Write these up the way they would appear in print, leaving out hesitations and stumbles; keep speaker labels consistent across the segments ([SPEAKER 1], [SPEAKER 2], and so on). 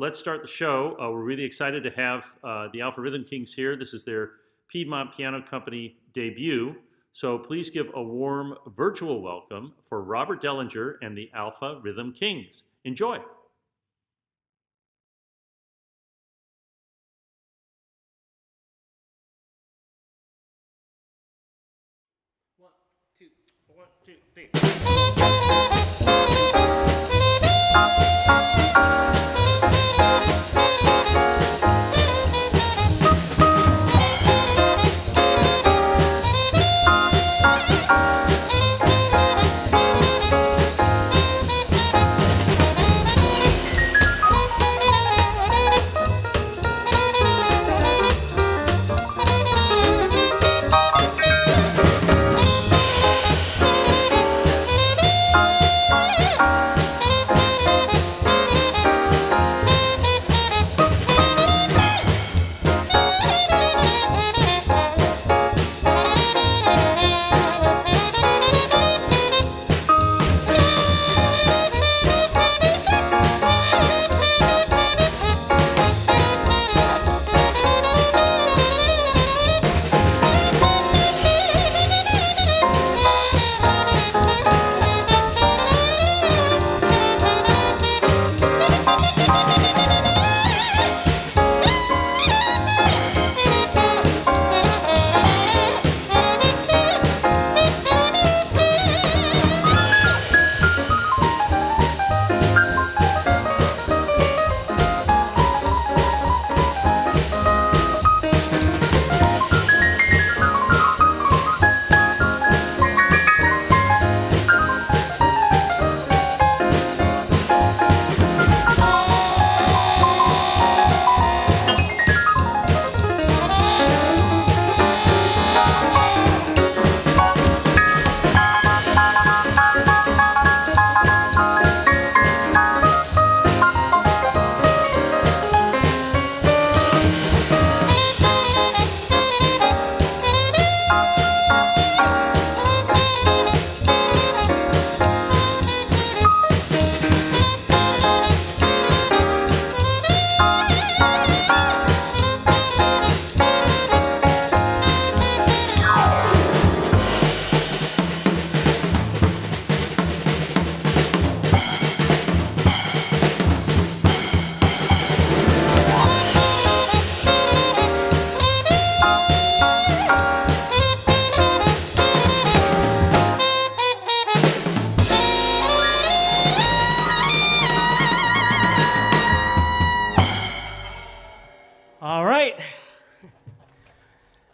[SPEAKER 1] let's start the show. We're really excited to have the Alpha Rhythm Kings here. This is their Piedmont Piano Company debut. So please give a warm virtual welcome for Robert Dehlinger and the Alpha Rhythm Kings. Enjoy. One, two, three.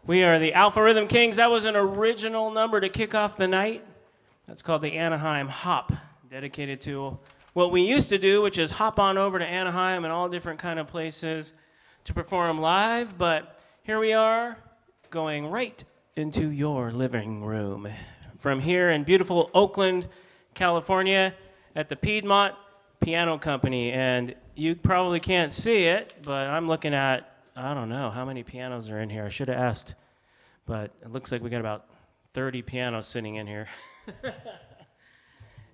[SPEAKER 2] We are the Alpha Rhythm Kings. That was an original number to kick off the night. That's called the Anaheim Hop, dedicated to what we used to do, which is hop on over to Anaheim and all different kind of places to perform live. But here we are, going right into your living room. From here in beautiful Oakland, California, at the Piedmont Piano Company. And you probably can't see it, but I'm looking at, I don't know how many pianos are in here. I should have asked, but it looks like we got about 30 pianos sitting in here.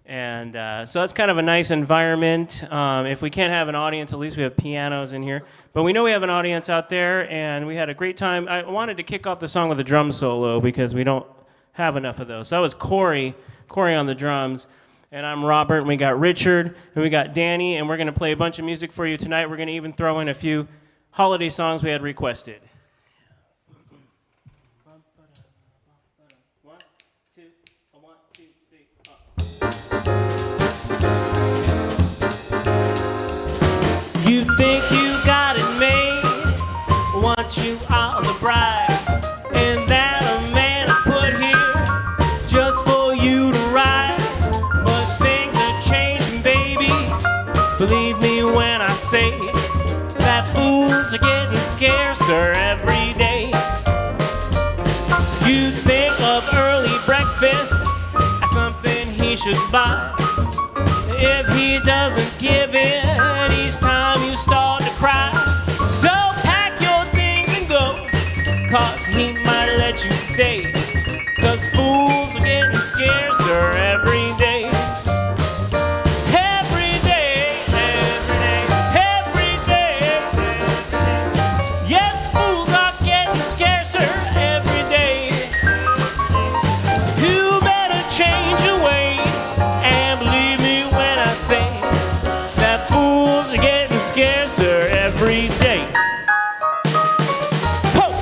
[SPEAKER 2] And so it's kind of a nice environment. If we can't have an audience, at least we have pianos in here. But we know we have an audience out there, and we had a great time. I wanted to kick off the song with a drum solo because we don't have enough of those. So that was Corey on the drums. And I'm Robert, and we got Richard, and we got Danny, and we're going to play a bunch of music for you tonight. We're going to even throw in a few holiday songs we had requested. 1, 2, 1, 2, 3, You think you got it made, once you are the bride, and that a man is put here just for you to ride. But things are changing, baby, believe me when I say that fools are getting scarcer every day. You think of early breakfast as something he should buy. If he doesn't give in, each time you start to cry. Don't pack your things and go, 'cause he might let you stay. 'Cause fools are getting scarcer every day. Every day, every day, every day. scarcer every day. Ho!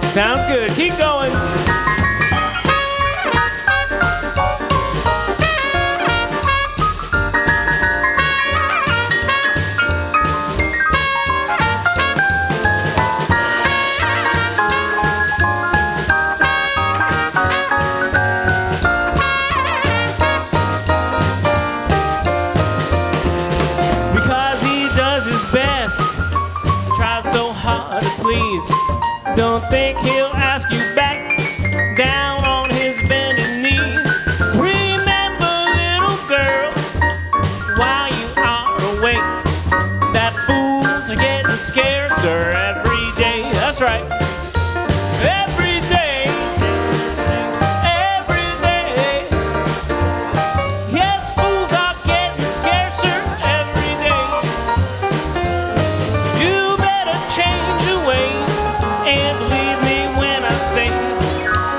[SPEAKER 2] Sounds good. Keep going. Because he does his best, tries so hard to please. Don't think he'll ask you back down on his bending knees. Remember, little girl, while you are awake, that fools are getting scarcer every day. That's right. Every day. Every day. Yes, fools are getting scarcer every day. You better change your ways. And believe me when I say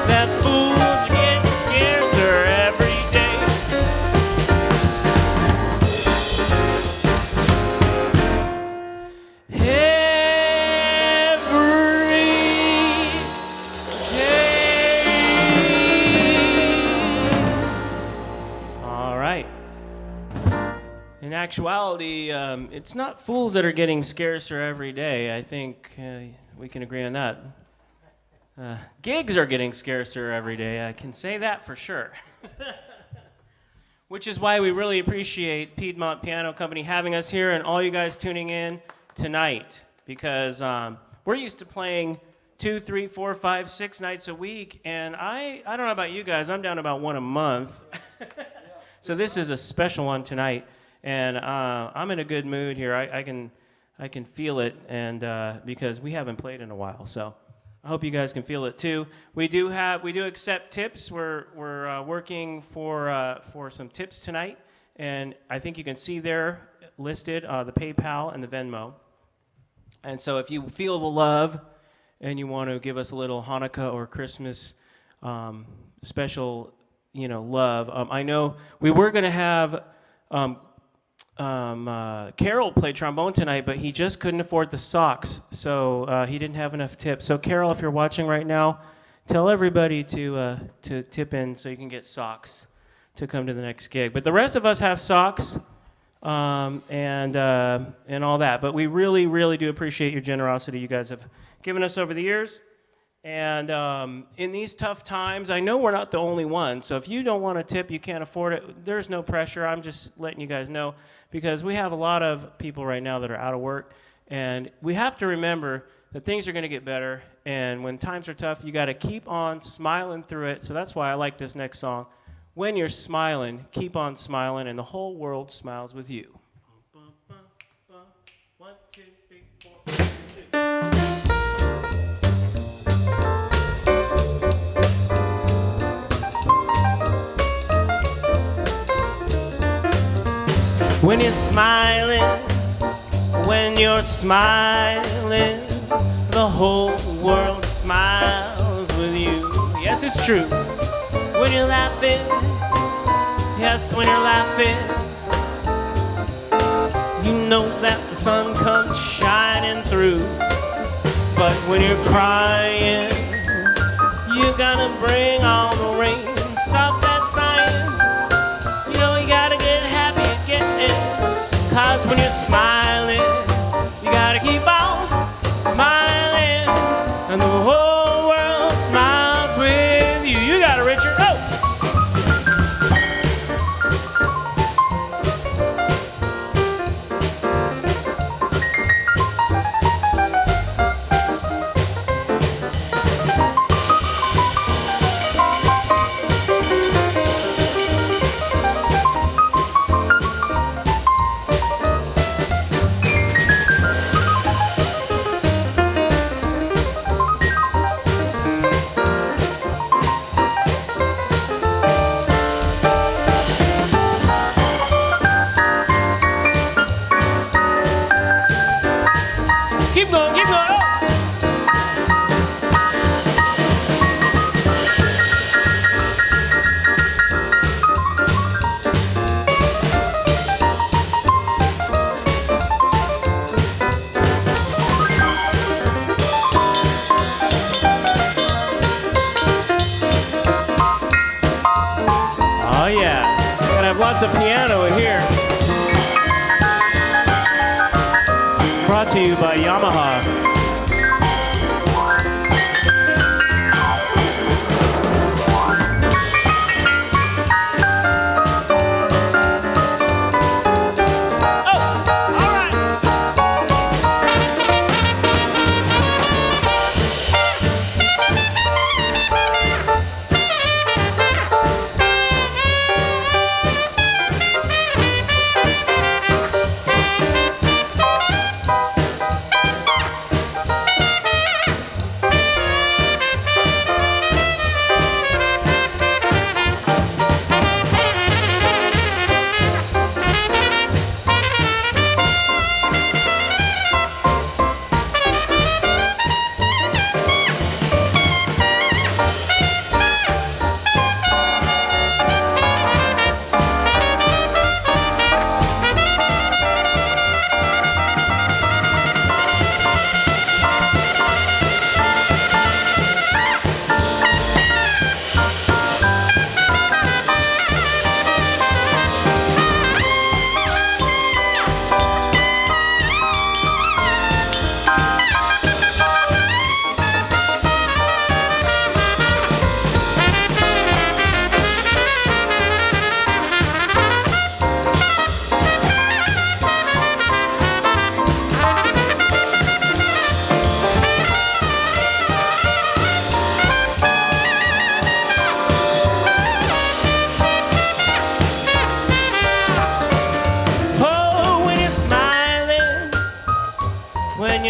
[SPEAKER 2] that fools are getting scarcer every day. Every day. All right. In actuality, it's not fools that are getting scarcer every day. I think we can agree on that. Gigs are getting scarcer every day. I can say that for sure. Which is why we really appreciate Piedmont Piano Company having us here and all you guys tuning in tonight. Because we're used to playing 2, 3, 4, 5, 6 nights a week. And I don't know about you guys, I'm down about one a month. So this is a special one tonight. And I'm in a good mood here. I can feel it, and because we haven't played in a while, so I hope you guys can feel it too. We do accept tips. We're working for some tips tonight, and I think you can see there listed the PayPal and the Venmo. And so if you feel the love and you want to give us a little Hanukkah or Christmas special, love, I know we were going to have. Carol played trombone tonight, but he just couldn't afford the socks, so he didn't have enough tips. So Carol, if you're watching right now, tell everybody to tip in so you can get socks to come to the next gig. But the rest of us have socks and all that. But we really, really do appreciate your generosity you guys have given us over the years. And in these tough times, I know we're not the only ones. So if you don't want to tip, you can't afford it, there's no pressure. I'm just letting you guys know because we have a lot of people right now that are out of work. And we have to remember that things are going to get better. And when times are tough, you got to keep on smiling through it. So that's why I like this next song. When you're smiling, keep on smiling, and the whole world smiles with you. 1, 2, 3, 4. When you're smiling, the whole world smiles with you. Yes, it's true. When you're laughing, yes, when you're laughing, you know that the sun comes shining through. But when you're crying, you gotta bring on the rain. Stop that sighing. You know you gotta get happy again. 'Cause when you're smiling, you gotta keep on smiling, and the whole world smiles with you. You got it, Richard. Oh! lots of piano in here. Brought to you by Yamaha.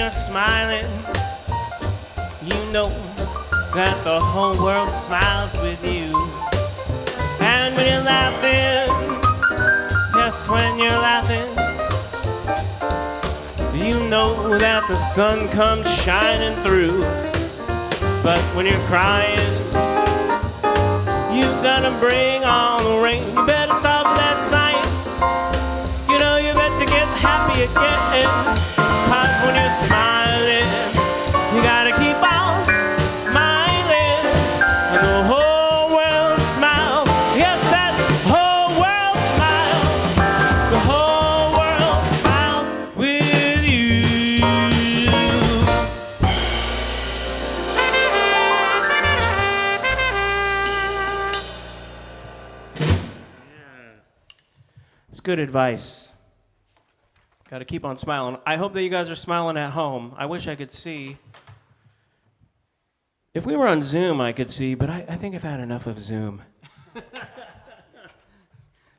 [SPEAKER 2] Smiling, you know that the whole world smiles with you. And when you're laughing, yes, when you're laughing, you know that the sun comes shining through. But when you're crying, you gotta bring on the rain. You better stop that sighing. You know you better get happy again. 'Cause when you're smiling, you gotta keep on smiling. And the whole world smiles. Yes, that whole world smiles. The whole world smiles with you. Yeah. It's good advice. Got to keep on smiling. I hope that you guys are smiling at home. I wish I could see. If we were on Zoom, I could see, but I think I've had enough of Zoom.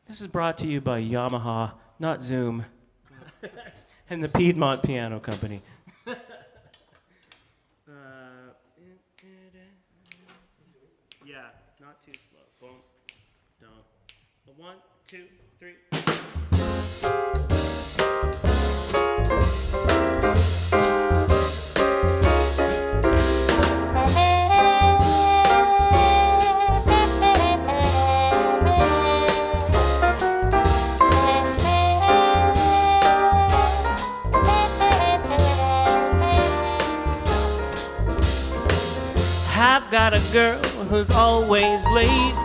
[SPEAKER 2] This is brought to you by Yamaha, not Zoom, and the Piedmont Piano Company. Yeah, not too slow. Boom, don't. 1, 2, 3. I've got a girl who's always late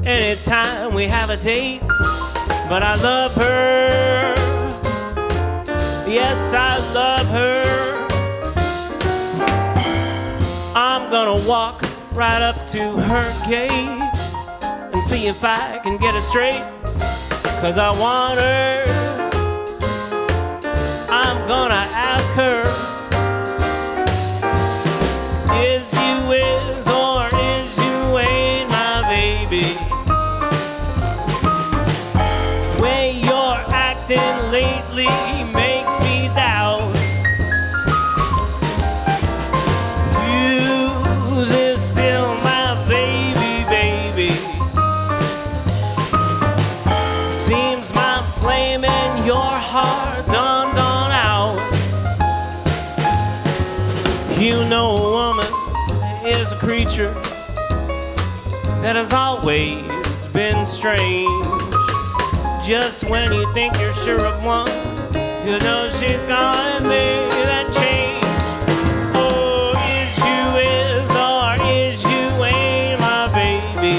[SPEAKER 2] anytime we have a date, but I love her. Yes, I love her. I'm gonna walk right up to her gate and see if I can get it straight, 'cause I want her. I'm gonna ask her, is you is or is you ain't my baby? Way you're acting lately makes me doubt. You is still my baby, baby. Seems my flame in your heart done gone out. You know a woman is a creature that has always been strange. Just when you think you're sure of one, you know she's gonna make that change. Oh, is you is or is you ain't my baby?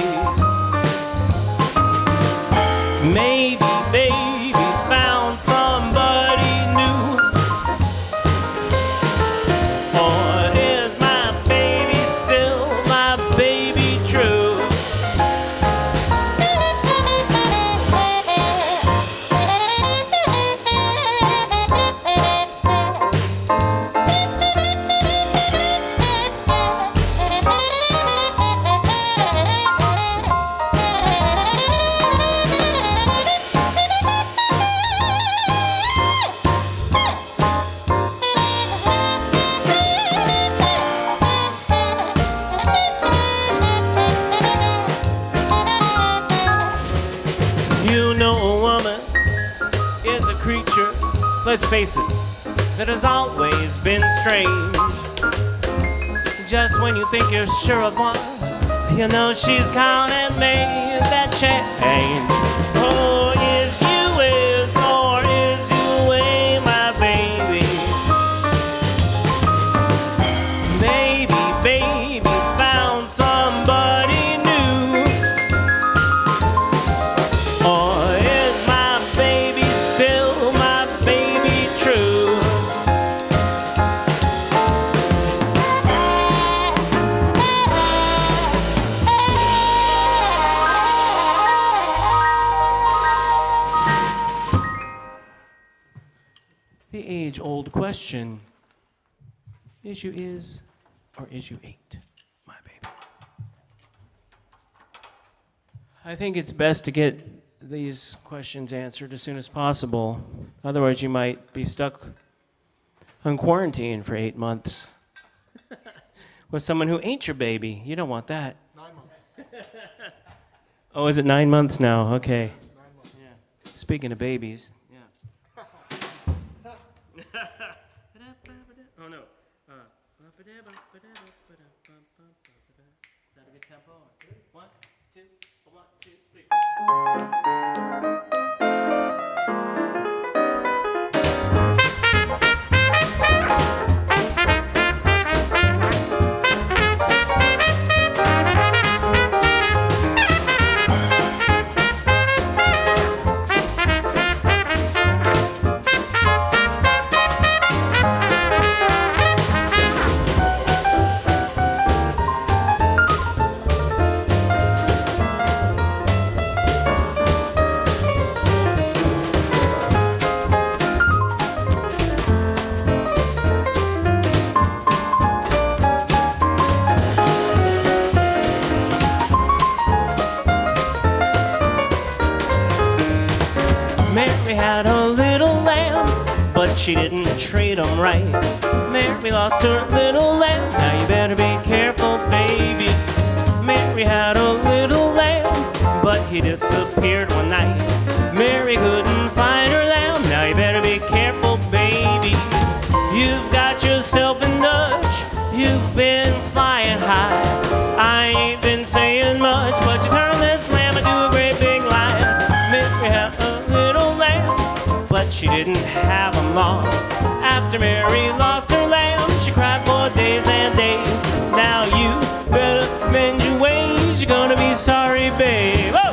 [SPEAKER 2] let's face it, that has always been strange. Just when you think you're sure of one, you know she's gone and made that change. Oh, is you is or is you ain't my baby? Maybe baby's found somebody new. Or is my baby still my baby true? The age-old question, is you is or is you ain't my baby? I think it's best to get these questions answered as soon as possible. Otherwise, you might be stuck on quarantine for 8 months with someone who ain't your baby. You don't want that.
[SPEAKER 3] 9 months.
[SPEAKER 2] Oh, is it 9 months now? Okay.
[SPEAKER 3] 9 months.
[SPEAKER 2] Yeah. Speaking of babies. Yeah. Oh, no. Is that a good tempo? 1, 2, 1, 2, 3. Mary had a little lamb, but she didn't treat him right. Mary lost her little lamb, now you better be careful, baby. Mary had a little lamb, but he disappeared one night. Mary couldn't find her lamb, now you better be careful, baby. You've got yourself in Dutch, you've been flying high. I ain't been saying much, but you turn this lamb into a great big lion. Mary had a little lamb, but she didn't have him long. After Mary lost her lamb, she cried for days and days. Now you better mend your ways, you're gonna be sorry, babe. Oh!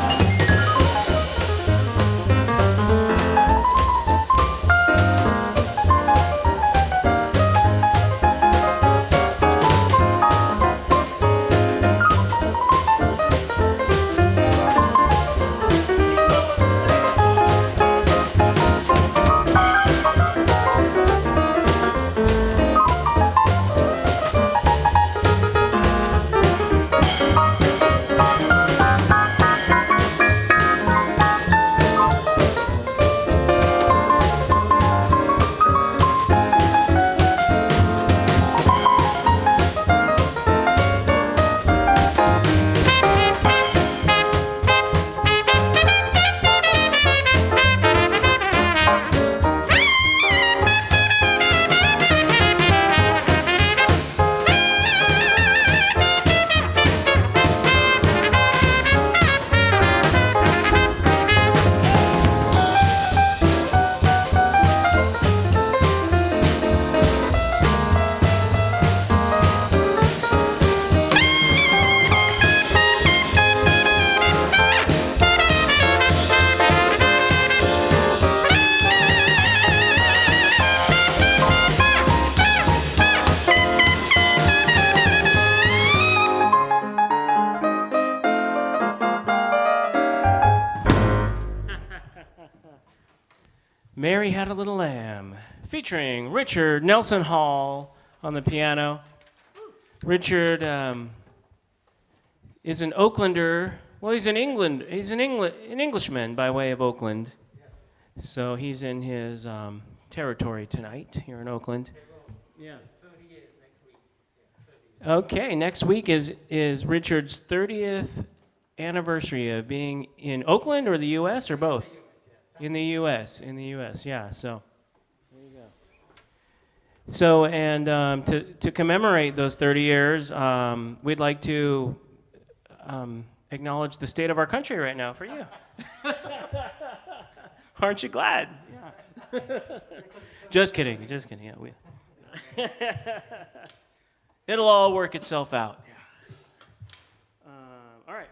[SPEAKER 2] Mary Had a Little Lamb, featuring Richard Nelson Hall on the piano. Richard is an Oaklander. Well, he's in England. He's an Englishman by way of Oakland. Yes. So he's in his territory tonight here in Oakland. Yeah.
[SPEAKER 3] 30 years next week. Yeah, 30 years.
[SPEAKER 2] Okay, next week is Richard's 30th anniversary of being in Oakland or the U.S. or both? In the U.S., yeah. So So, and to commemorate those 30 years, we'd like to acknowledge the state of our country right now for you. Aren't you glad? Yeah. Just kidding. Yeah, it'll all work itself out. All right.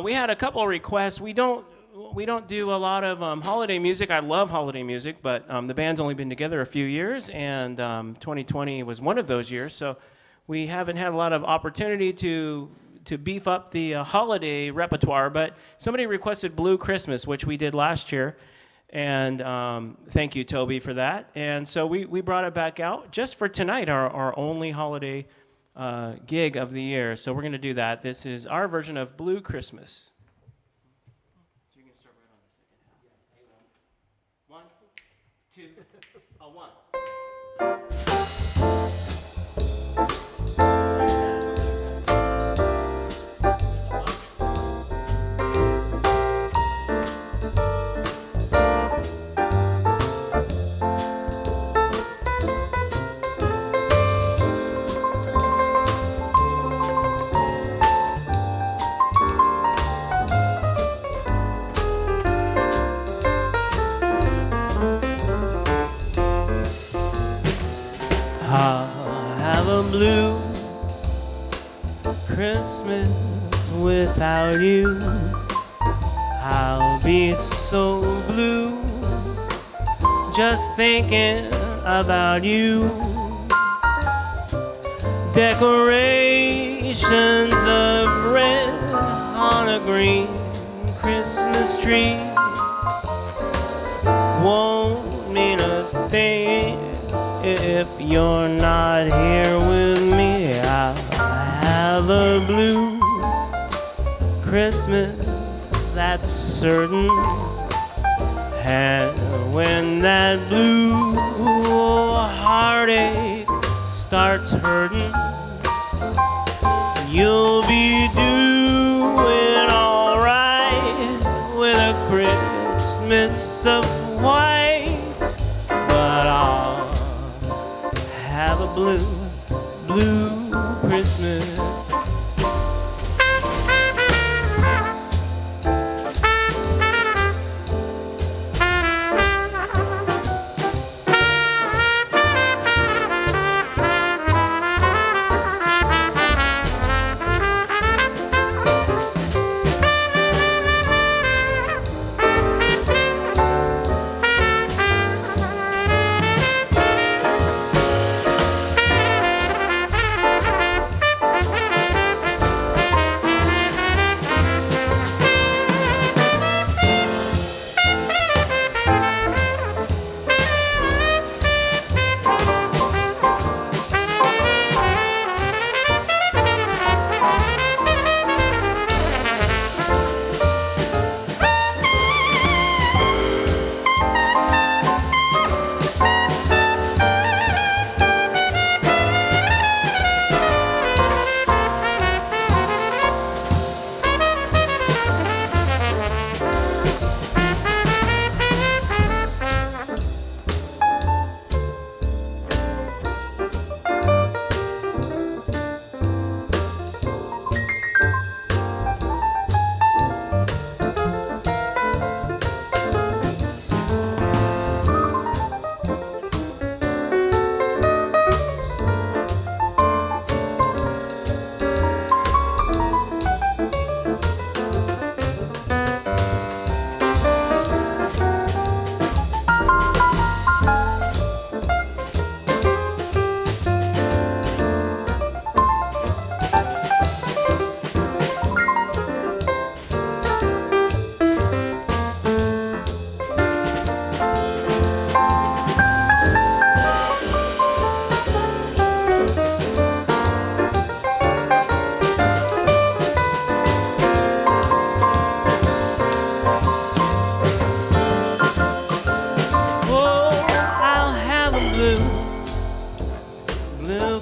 [SPEAKER 2] We had a couple of requests. We don't do a lot of holiday music. I love holiday music, but the band's only been together a few years, and 2020 was one of those years. So we haven't had a lot of opportunity to beef up the holiday repertoire. But somebody requested Blue Christmas, which we did last year, and thank you, Toby, for that. And so we brought it back out just for tonight, our only holiday gig of the year. So we're going to do that. This is our version of Blue Christmas. Two, one. I'll have a blue Christmas without you. I'll be so blue just thinking about you. Decorations of red on a green Christmas tree won't mean a thing if you're not here with me. I'll have a blue Christmas, that's certain. And when that blue heartache starts hurting, you'll be doing alright with a Christmas of white. But I'll have a blue Christmas.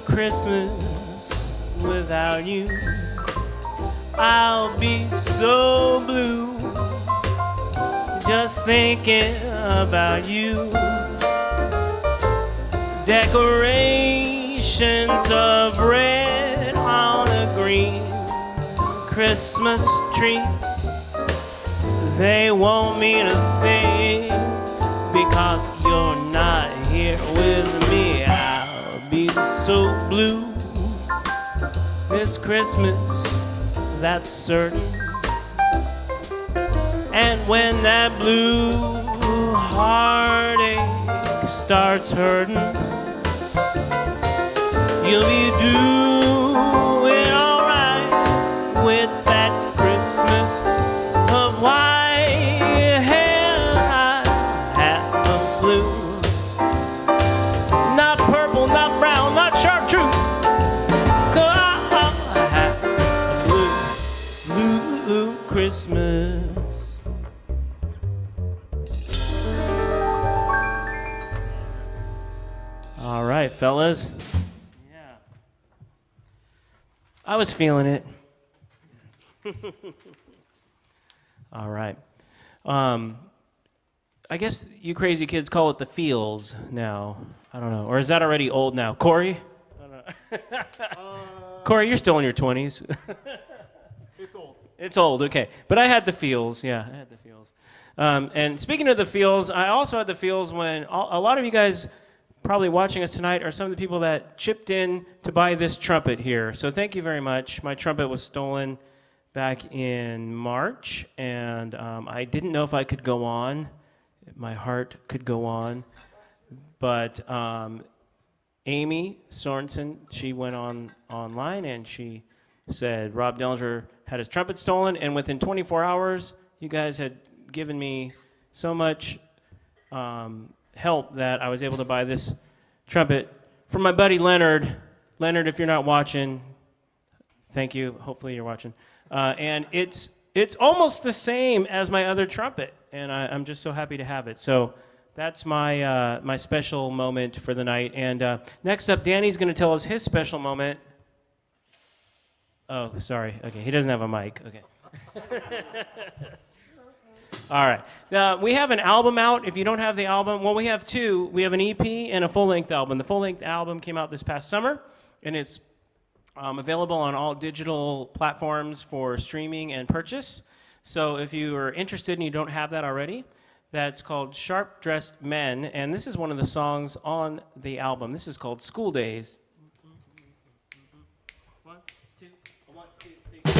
[SPEAKER 2] Christmas without you. I'll be so blue just thinking about you. Decorations of red on a green Christmas tree. They won't mean a thing because you're not here with me. I'll be so blue this Christmas, that's certain. And when that blue heartache starts hurting, you'll be doing alright with that Christmas of white hair. I have blue, not purple, not brown, not chartreuse. 'Cause I have blue Christmas. All right, fellas. Yeah. I was feeling it. All right. I guess you crazy kids call it the feels now. I don't know. Or is that already old now? Corey? I don't know. Corey, you're still in your 20s.
[SPEAKER 4] It's old.
[SPEAKER 2] It's old, okay. But I had the feels. Yeah, I had the feels. And speaking of the feels, I also had the feels when a lot of you guys probably watching us tonight are some of the people that chipped in to buy this trumpet here. So thank you very much. My trumpet was stolen back in March, and I didn't know if I could go on. My heart could go on. But Amy Sorensen, she went online and she said Rob Dehlinger had his trumpet stolen, and within 24 hours, you guys had given me so much help that I was able to buy this trumpet from my buddy Leonard. Leonard, if you're not watching, thank you. Hopefully you're watching. And it's almost the same as my other trumpet, and I'm just so happy to have it. So that's my my special moment for the night. And next up, Danny's going to tell us his special moment. Oh, sorry. Okay, he doesn't have a mic. Okay. All right. Now, we have an album out. If you don't have the album, well, we have two. We have an EP and a full-length album. The full-length album came out this past summer, and it's available on all digital platforms for streaming and purchase. So if you are interested and you don't have that already, that's called Sharp Dressed Men, and this is one of the songs on the album. This is called School Days. 1, 2, 1, 2, 3.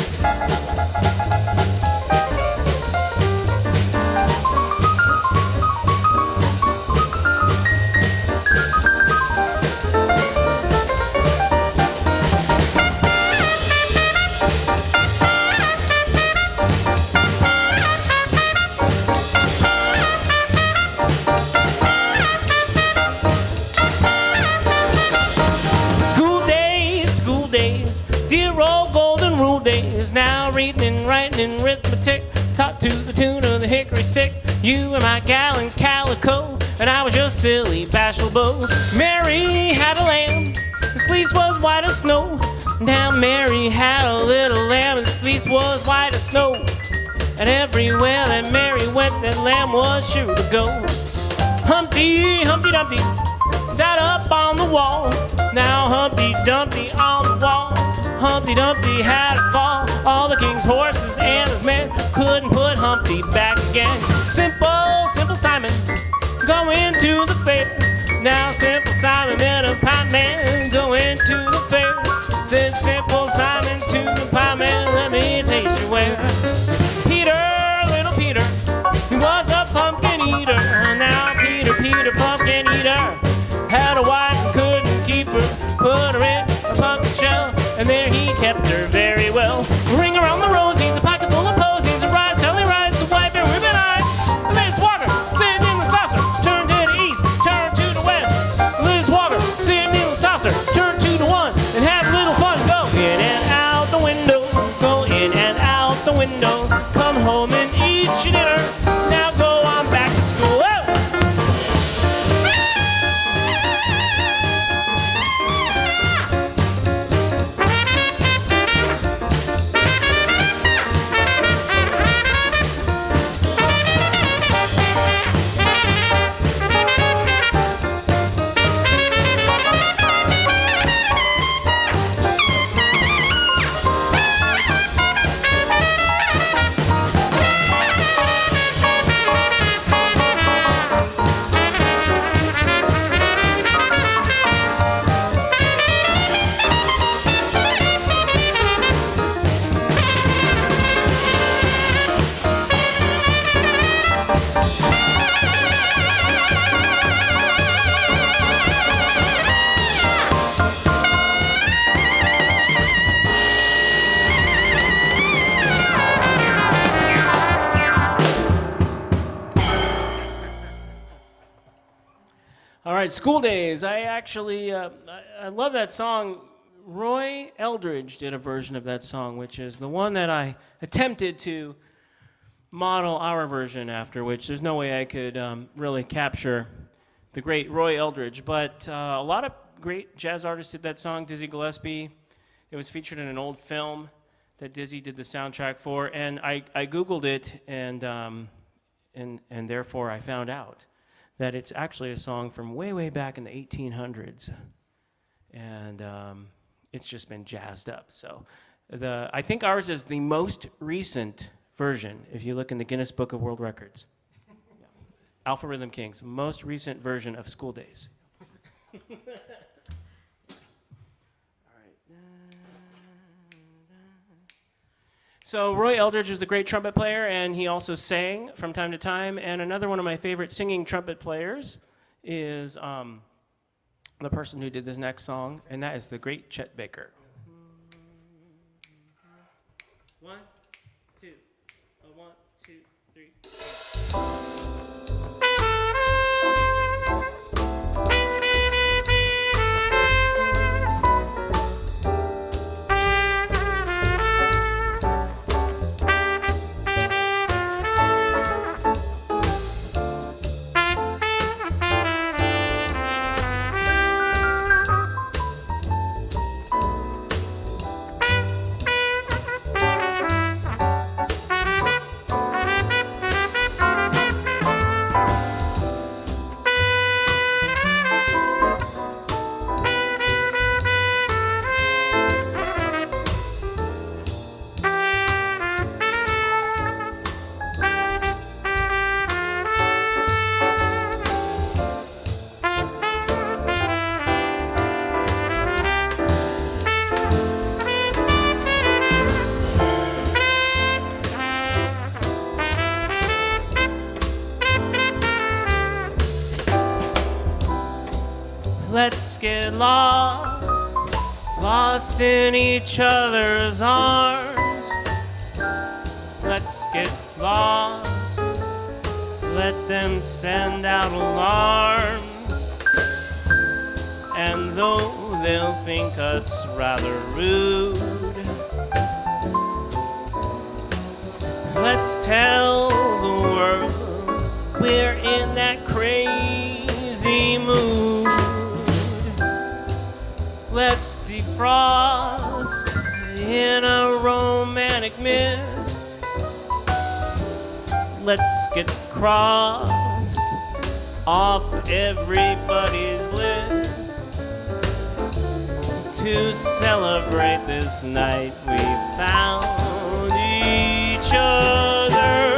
[SPEAKER 2] Now reading and writing and arithmetic, taught to the tune of the hickory stick. You and my gal in calico, and I was your silly bashful beau. Mary had a lamb, his fleece was white as snow. Now Mary had a little lamb, his fleece was white as snow. And everywhere that Mary went, that lamb was sure to go. Humpty, Humpty Dumpty sat up on the wall. Now Humpty Dumpty on the wall. Humpty Dumpty had a fall. All the king's horses and his men couldn't put Humpty back again. Simple, Simple Simon going to the fair. Now Simple Simon met a pie man going to the fair. Said Simple Simon to the pie man, let me taste your ware. Peter, little Peter, he was a pumpkin eater. Now Peter, Peter, pumpkin eater, had a wife and couldn't keep her. Put her in a pumpkin shell, and there he kept her very well. Ring around the rosies, a pocket full of posies, a rise, Sally rise, to wipe her ribbon eyes. Liz Walker, sitting in the saucer, turn to the east, turn to the west. Liz Walker, sitting in the saucer, turn to the one, and have a little fun. Go in and out the window, go in and out the window. Come home and eat your dinner, now go on back to school. Oh! All right, School Days. I actually, I love that song. Roy Eldridge did a version of that song, which is the one that I attempted to model our version after, which there's no way I could really capture the great Roy Eldridge. But a lot of great jazz artists did that song. Dizzy Gillespie. It was featured in an old film that Dizzy did the soundtrack for, and I Googled it, and therefore I found out that it's actually a song from way back in the 1800s, and it's just been jazzed up. So I think ours is the most recent version if you look in the Guinness Book of World Records. Yeah. Alpha Rhythm Kings, most recent version of School Days. So Roy Eldridge is a great trumpet player, and he also sang from time to time. And another one of my favorite singing trumpet players is the person who did this next song, and that is the great Chet Baker. 1, 2, 1, 2, 3. Let's get lost, lost in each other's arms. Let's get lost, let them send out alarms. And though they'll think us rather rude, let's tell the world we're in that crazy mood. Let's defrost in a romantic mist. Let's get crossed off everybody's list. To celebrate this night we found each other.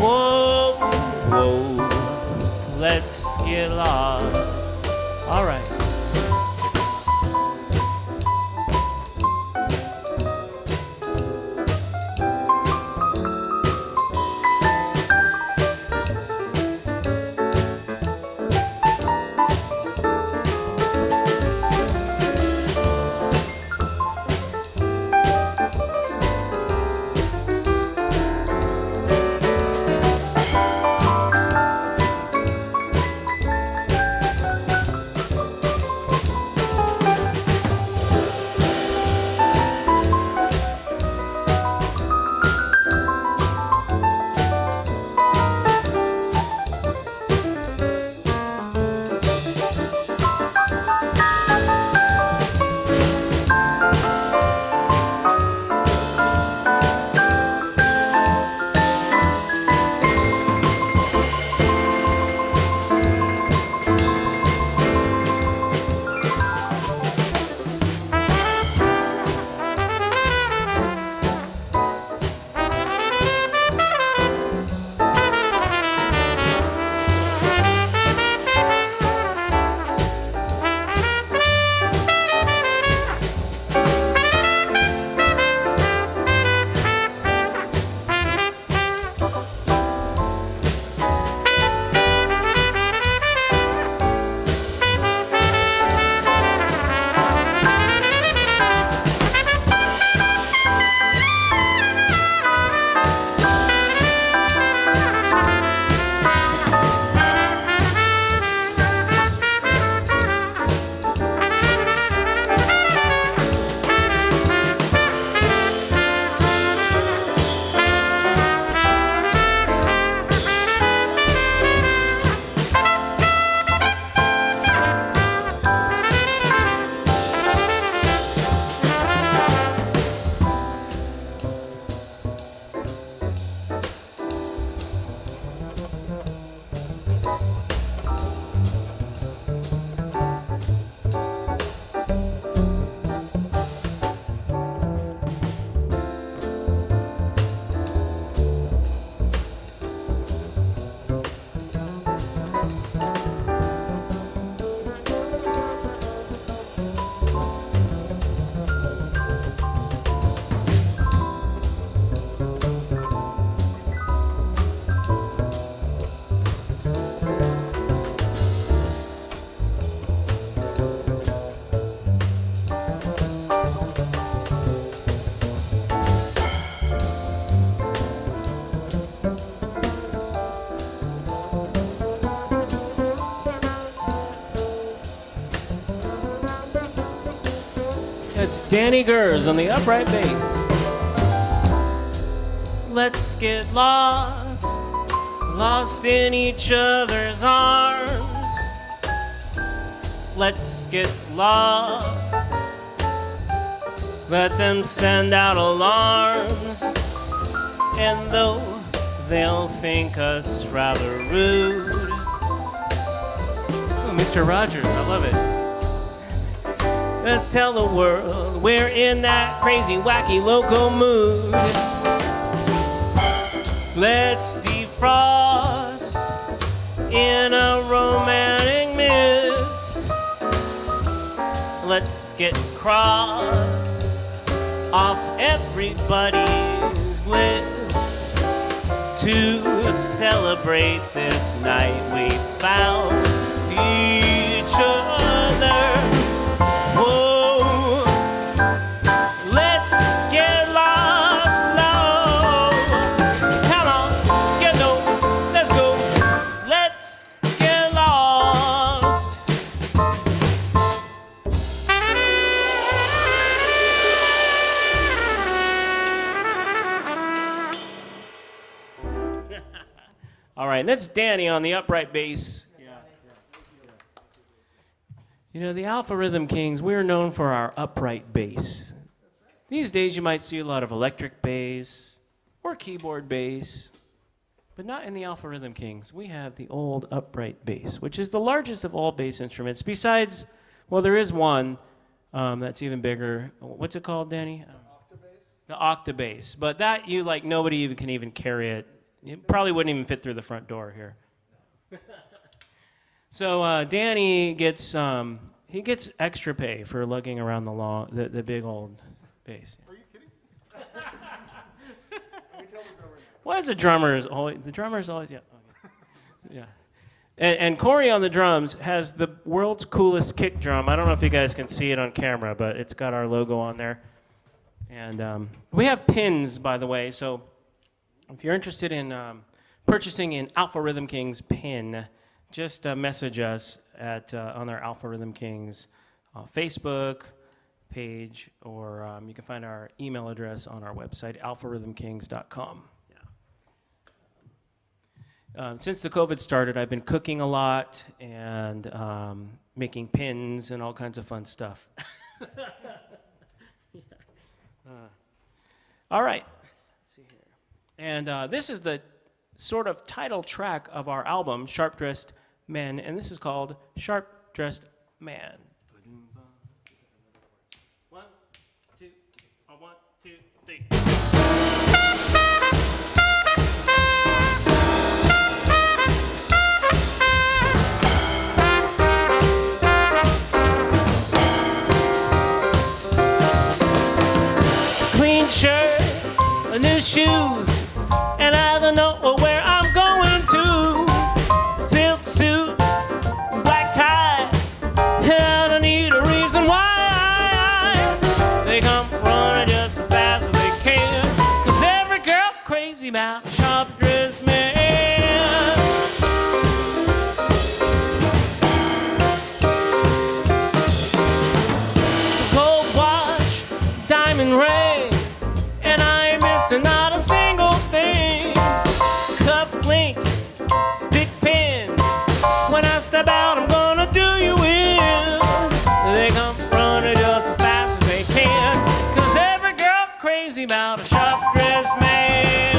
[SPEAKER 2] Whoa, whoa, let's get lost. All right. That's Danny Gers on the upright bass. Let's get lost, lost in each other's arms. Let's get lost. Let them send out alarms. And though they'll think us rather rude. Oh, Mr. Rogers, I love it. Let's tell the world we're in that crazy, wacky, loco mood. Let's defrost in a romantic mist. Let's get crossed off everybody's list to celebrate this night we found each other. Whoa, let's get lost, love. Come on, get low, let's go. Let's get lost. All right, that's Danny on the upright bass. You know, the Alpha Rhythm Kings, we're known for our upright bass. These days you might see a lot of electric bass or keyboard bass, but not in the Alpha Rhythm Kings. We have the old upright bass, which is the largest of all bass instruments. Besides, well, there is one that's even bigger. What's it called, Danny? The octabass. But that, nobody even can even carry it. It probably wouldn't even fit through the front door here. So Danny gets he gets extra pay for lugging around the big old bass.
[SPEAKER 4] Are you kidding? Let me tell the drummer.
[SPEAKER 2] Well, as a drummer is always yeah. Okay. Yeah. And Corey on the drums has the world's coolest kick drum. I don't know if you guys can see it on camera, but it's got our logo on there. And we have pins, by the way. So if you're interested in purchasing an Alpha Rhythm Kings pin, just message us on our Alpha Rhythm Kings Facebook page, or you can find our email address on our website, alpharhythmkings.com. Since the COVID started, I've been cooking a lot and making pins and all kinds of fun stuff. All right. Let's see here. And this is the sort of title track of our album, Sharp Dressed Men, and this is called Sharp Dressed Man. 1, 2, 1, 2, 3. Clean shirt, new shoes, and I don't know where I'm going to. Silk suit, black tie, and I don't need a reason why. They come running just as fast as they can, 'cause every girl crazy about a sharp-dressed man. Gold watch, diamond ring, and I ain't missing not a single thing. Cufflinks, stick pin, when I step out I'm gonna do you in. They come running just as fast as they can, 'cause every girl crazy about a sharp-dressed man.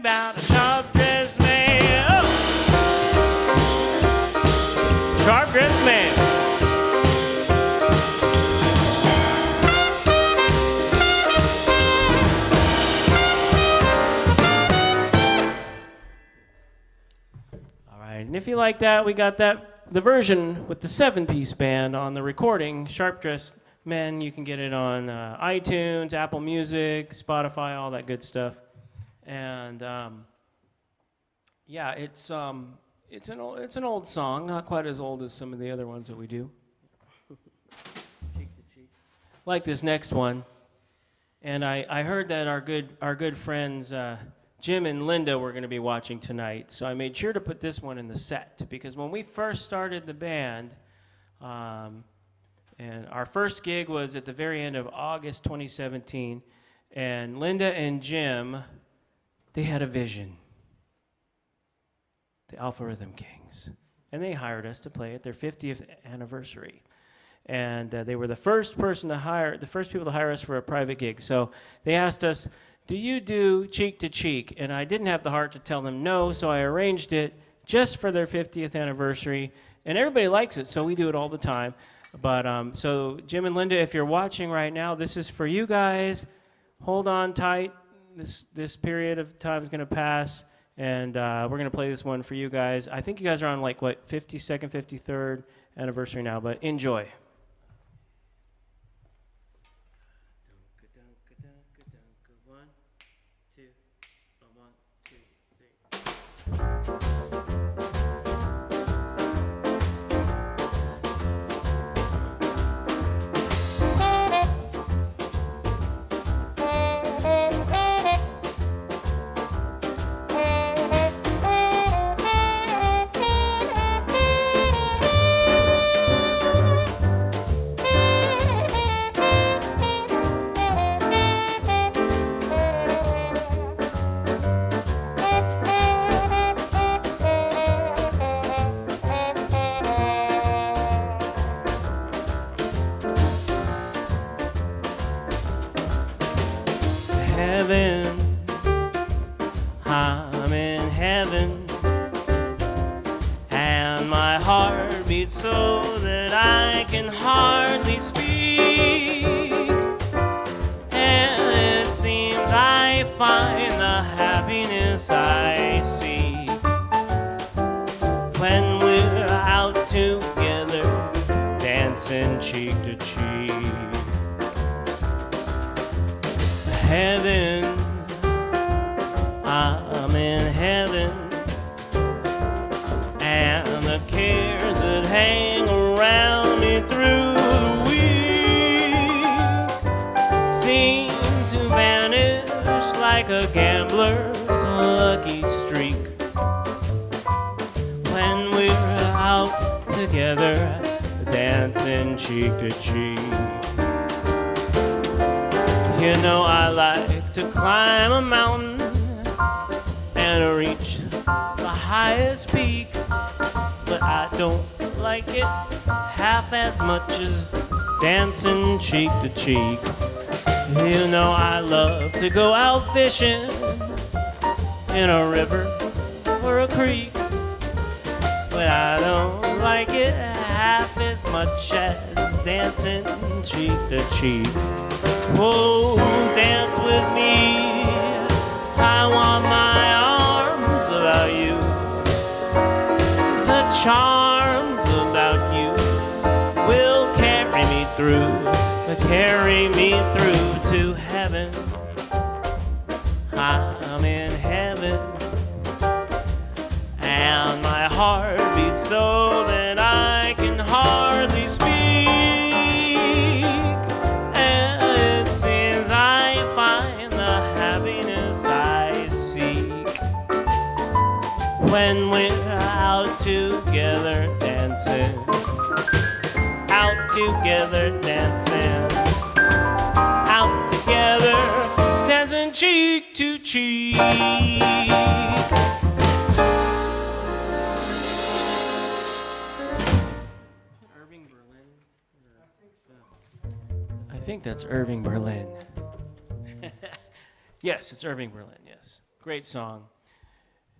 [SPEAKER 2] about a sharp-dressed man. Oh! Sharp-dressed man. All right, and if you like that, we got the version with the 7-piece band on the recording, Sharp-Dressed Men. You can get it on iTunes, Apple Music, Spotify, all that good stuff. And yeah, it's an old song, not quite as old as some of the other ones that we do. Cheek to cheek. Like this next one. And I heard that our good friends Jim and Linda were going to be watching tonight, so I made sure to put this one in the set, because when we first started the band, and our first gig was at the very end of August 2017, and Linda and Jim, they had a vision, the Alpha Rhythm Kings, and they hired us to play at their 50th anniversary. And they were the first people to hire us for a private gig. So they asked us, do you do Cheek to Cheek? And I didn't have the heart to tell them no, so I arranged it just for their 50th anniversary. And everybody likes it, so we do it all the time. But so Jim and Linda, if you're watching right now, this is for you guys. Hold on tight. This period of time is going to pass, and we're going to play this one for you guys. I think you guys are on like, what, 52nd, 53rd anniversary now, but enjoy. One, two, one, two, three. Heaven, I'm in heaven, and my heart beats so that I can hardly speak, and it seems I find the happiness I seek when we're out together, dancing cheek to cheek. Heaven, I'm in heaven, and the cares that hang around me through the week seem to vanish like a gambler's lucky streak when we're out together, dancing cheek to cheek. You know I like to climb a mountain and reach the highest peak, but I don't like it half as much as dancing cheek to cheek. You know I love to go out fishing in a river or a creek, but I don't like it half as much as dancing cheek to cheek. Oh, dance with me, I want my arms about you. The charms about you will carry me through to heaven. I'm in heaven, and my heart beats so that I can hardly speak. When we're out together dancing, out together dancing, out together dancing cheek to cheek. Irving Berlin? I think that's Irving Berlin. Yes, it's Irving Berlin, yes. Great song.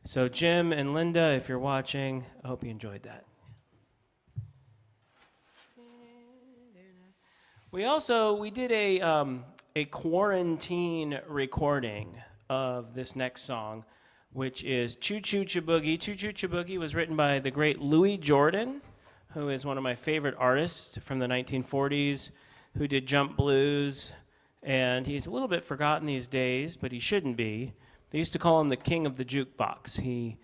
[SPEAKER 2] So Jim and Linda, if you're watching, I hope you enjoyed that. We did a quarantine recording of this next song, which is Choo Choo Chiboogie. Choo Choo Chiboogie was written by the great Louis Jordan, who is one of my favorite artists from the 1940s, who did jump blues, and he's a little bit forgotten these days, but he shouldn't be. They used to call him the king of the jukebox. He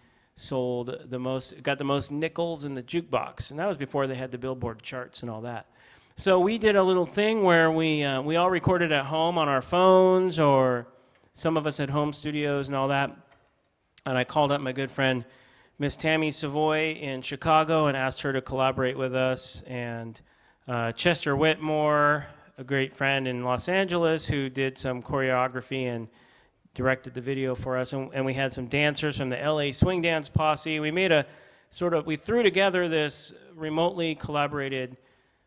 [SPEAKER 2] got the most nickels in the jukebox, and that was before they had the Billboard charts and all that. So we did a little thing where we all recorded at home on our phones, or some of us had home studios and all that. And I called up my good friend, Miss Tammy Savoy in Chicago, and asked her to collaborate with us. And Chester Whitmore, a great friend in Los Angeles, who did some choreography and directed the video for us. And we had some dancers from the LA Swing Dance Posse. We made we threw together this remotely collaborated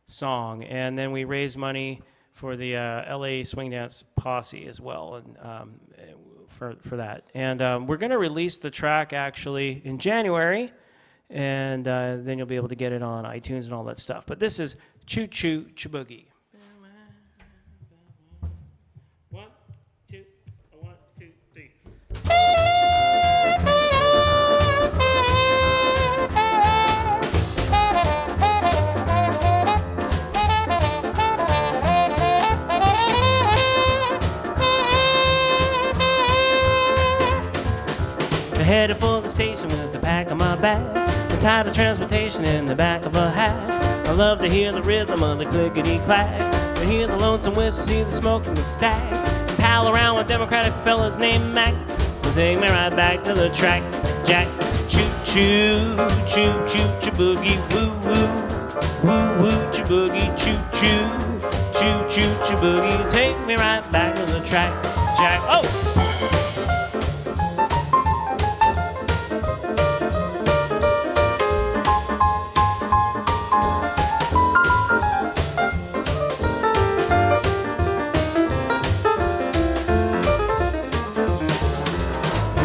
[SPEAKER 2] song, and then we raised money for the LA Swing Dance Posse as well, and for that. And we're going to release the track actually in January, and then you'll be able to get it on iTunes and all that stuff. But this is Choo Choo Chiboogie. 1, 2, 1, 2, 3. Headed for the station with the pack on my back, the tired of transportation in the back of a hack. I love to hear the rhythm of the clickety-clack, to hear the lonesome whistle, see the smoke and the stack, and pal around with Democratic fellas named Mac. So take me right back to the track, Jack. Choo-choo, choo-choo, chiboogie, woo-woo, woo-woo, chiboogie, choo-choo, choo-choo, chiboogie. Take me right back to the track, Jack. Oh!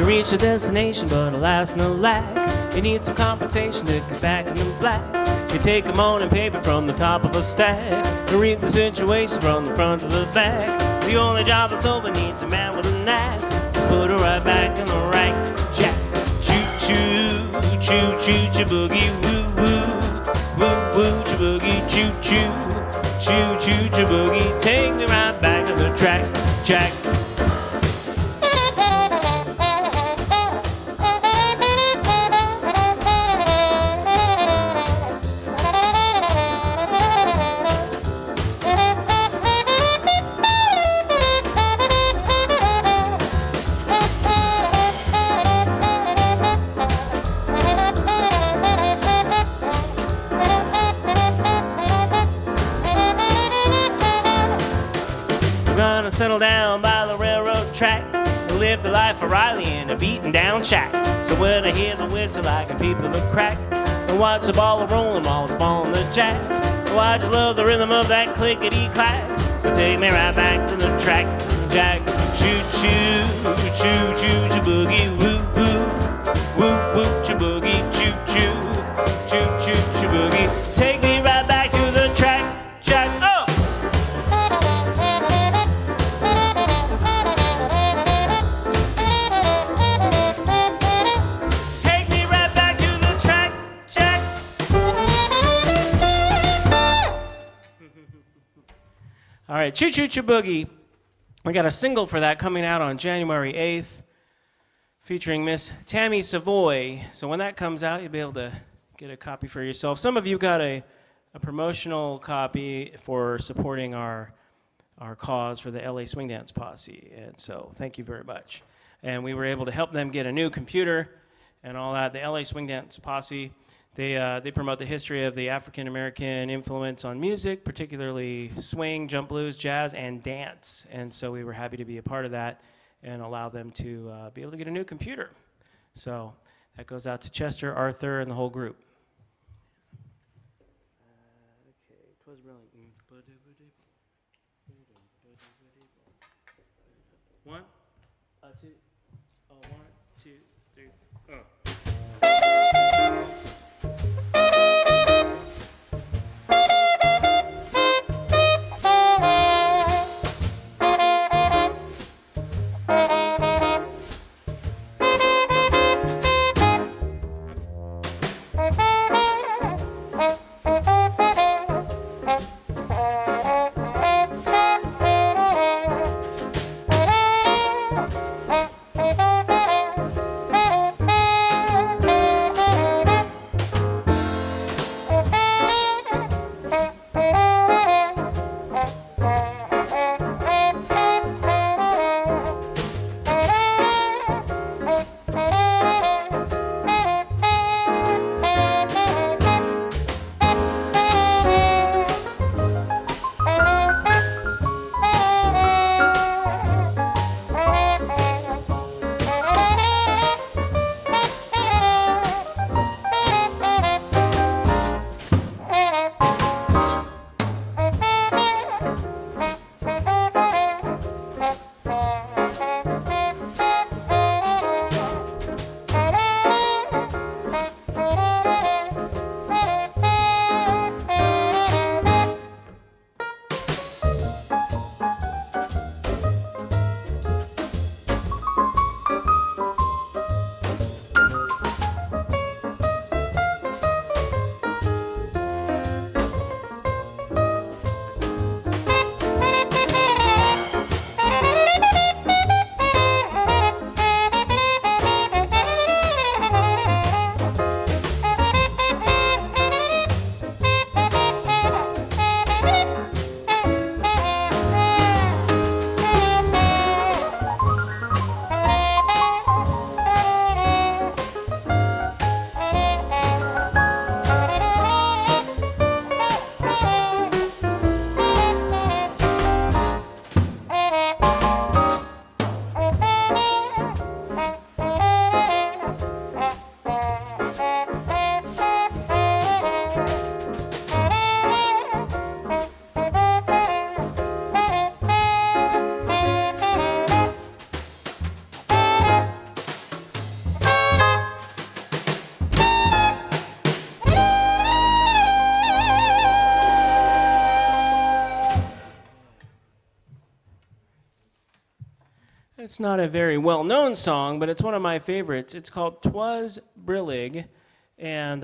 [SPEAKER 2] Reach a destination, but alas, no lack. You need some compensation to get back in the black. You take a morning paper from the top of a stack, you read the situation from the front to the back. The only job that's open needs a man with a knack, so put her right back in the rack, Jack. Choo-choo, choo-choo, chiboogie, woo-woo, woo-woo, chiboogie, choo-choo, choo-choo, chiboogie. Take me right back to the track, Jack. Settle down by the railroad track and live the life of Riley in a beaten down shack. So when I hear the whistle, I can peep at the crack and watch the ball rolling while it's balling the jack. Oh, I just love the rhythm of that clickety-clack. So take me right back to the track, Jack. Choo-choo, choo-choo, chiboogie, woo-woo, woo-woo, chiboogie, choo-choo, choo-choo, chiboogie. Take me right back to the track, Jack. Oh! All right, Choo Choo Chiboogie. We got a single for that coming out on January 8th, featuring Miss Tammy Savoy. So when that comes out, you'll be able to get a copy for yourself. Some of you got a promotional copy for supporting our cause for the LA Swing Dance Posse, and so thank you very much. And we were able to help them get a new computer and all that. The LA Swing Dance Posse, they promote the history of the African-American influence on music, particularly swing, jump blues, jazz, and dance. And so we were happy to be a part of that and allow them to be able to get a new computer. So that goes out to Chester, Arthur, and the whole group. Okay, 'twas brilliant. 1, 2, 1, 2, 3. It's not a very well-known song, but it's one of my favorites. It's called "'Twas Brillig," and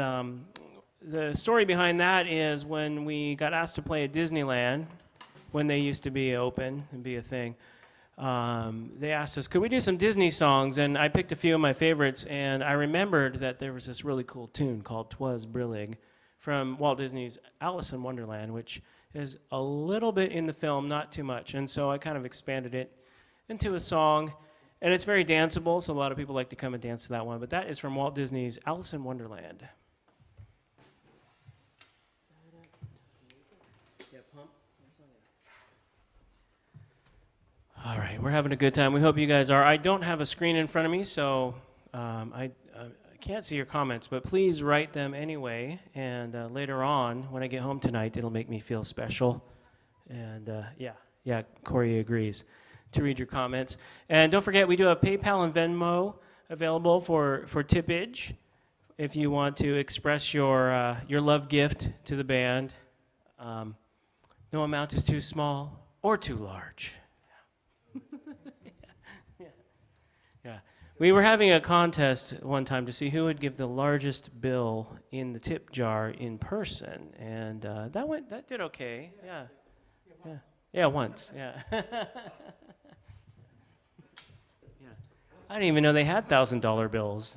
[SPEAKER 2] the story behind that is when we got asked to play at Disneyland, when they used to be open and be a thing. They asked us, could we do some Disney songs? And I picked a few of my favorites, and I remembered that there was this really cool tune called "'Twas Brillig" from Walt Disney's Alice in Wonderland, which is a little bit in the film, not too much. And so I kind of expanded it into a song, and it's very danceable, so a lot of people like to come and dance to that one. But that is from Walt Disney's Alice in Wonderland. All right, we're having a good time. We hope you guys are. I don't have a screen in front of me, so I can't see your comments, but please write them anyway. And later on, when I get home tonight, it'll make me feel special. And yeah, Corey agrees to read your comments. And don't forget, we do have PayPal and Venmo available for tippage if you want to express your love gift to the band. No amount is too small or too large. Yeah. We were having a contest one time to see who would give the largest bill in the tip jar in person, and that did okay. Yeah, once. Yeah. I didn't even know they had $1,000 bills.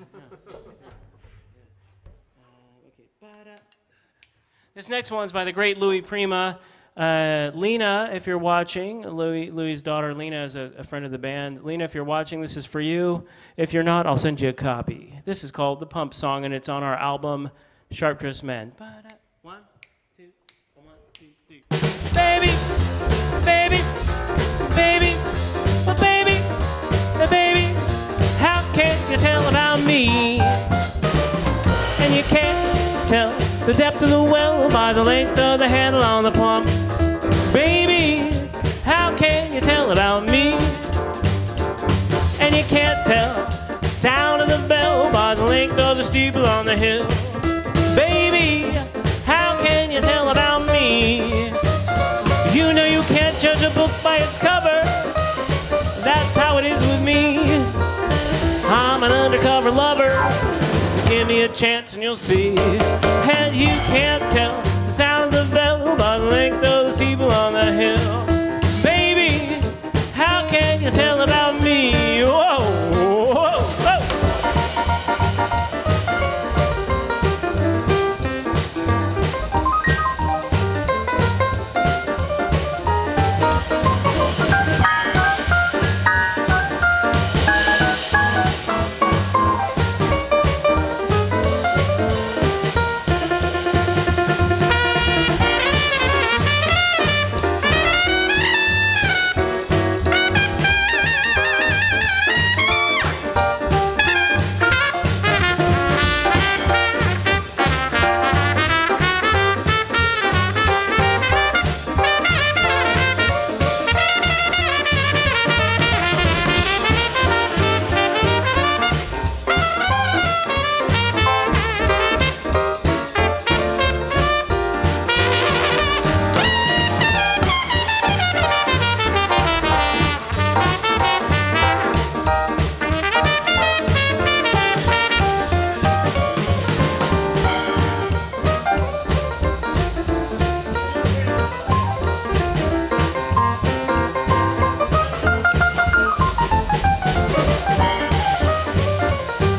[SPEAKER 2] This next one's by the great Louis Prima. Lena, if you're watching, Louis's daughter Lena is a friend of the band. Lena, if you're watching, this is for you. If you're not, I'll send you a copy. This is called The Pump Song, and it's on our album, Sharp Dressed Men. 1, 2, 1, 2, 3. Baby, baby, baby, oh baby, oh baby, how can you tell about me? And you can't tell the depth of the well by the length of the handle on the pump. Baby, how can you tell about me? And you can't tell the sound of the bell by the length of the steeple on the hill. Baby, how can you tell about me? You know you can't judge a book by its cover. That's how it is with me. I'm an undercover lover. Give me a chance and you'll see. And you can't tell the sound of the bell by the length of the steeple on the hill. Baby, how can you tell about me? Whoa, whoa, whoa.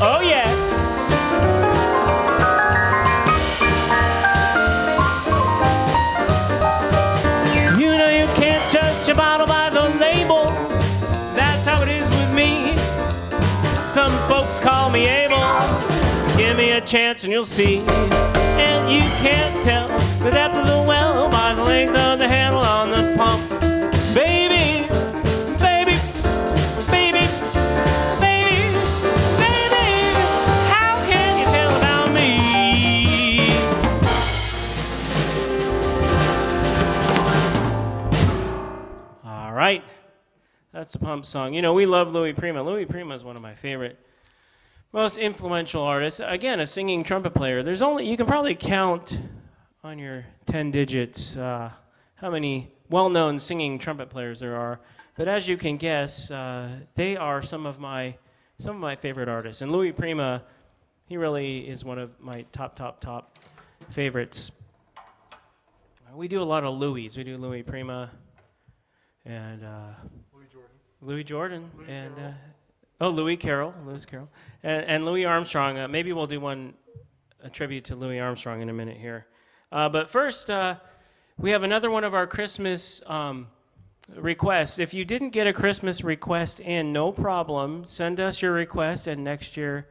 [SPEAKER 2] Oh yeah. You know you can't judge a bottle by the label. That's how it is with me. Some folks call me Abel. Give me a chance and you'll see. And you can't tell the depth of the well by the length of the handle on the pump. Baby, baby, baby, baby, baby, how can you tell about me? All right. That's a pump song. You know, we love Louis Prima. Louis Prima is one of my favorite, most influential artists. Again, a singing trumpet player. There's only, you can probably count on your 10 digits how many well-known singing trumpet players there are. But as you can guess, they are some of my favorite artists. And Louis Prima, he really is one of my top favorites. We do a lot of Louis. We do Louis Prima and Louis Jordan, and Louis Carroll, and Louis Armstrong. Maybe we'll do a tribute to Louis Armstrong in a minute here. But first, we have another one of our Christmas requests. If you didn't get a Christmas request in, no problem. Send us your request, and next year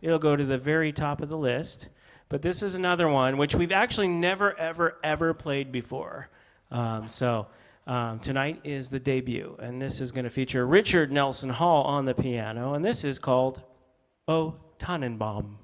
[SPEAKER 2] it'll go to the very top of the list. But this is another one which we've actually never, ever played before. Tonight is the debut, and this is going to feature Richard Nelson Hall on the piano, and this is called O Tannenbaum.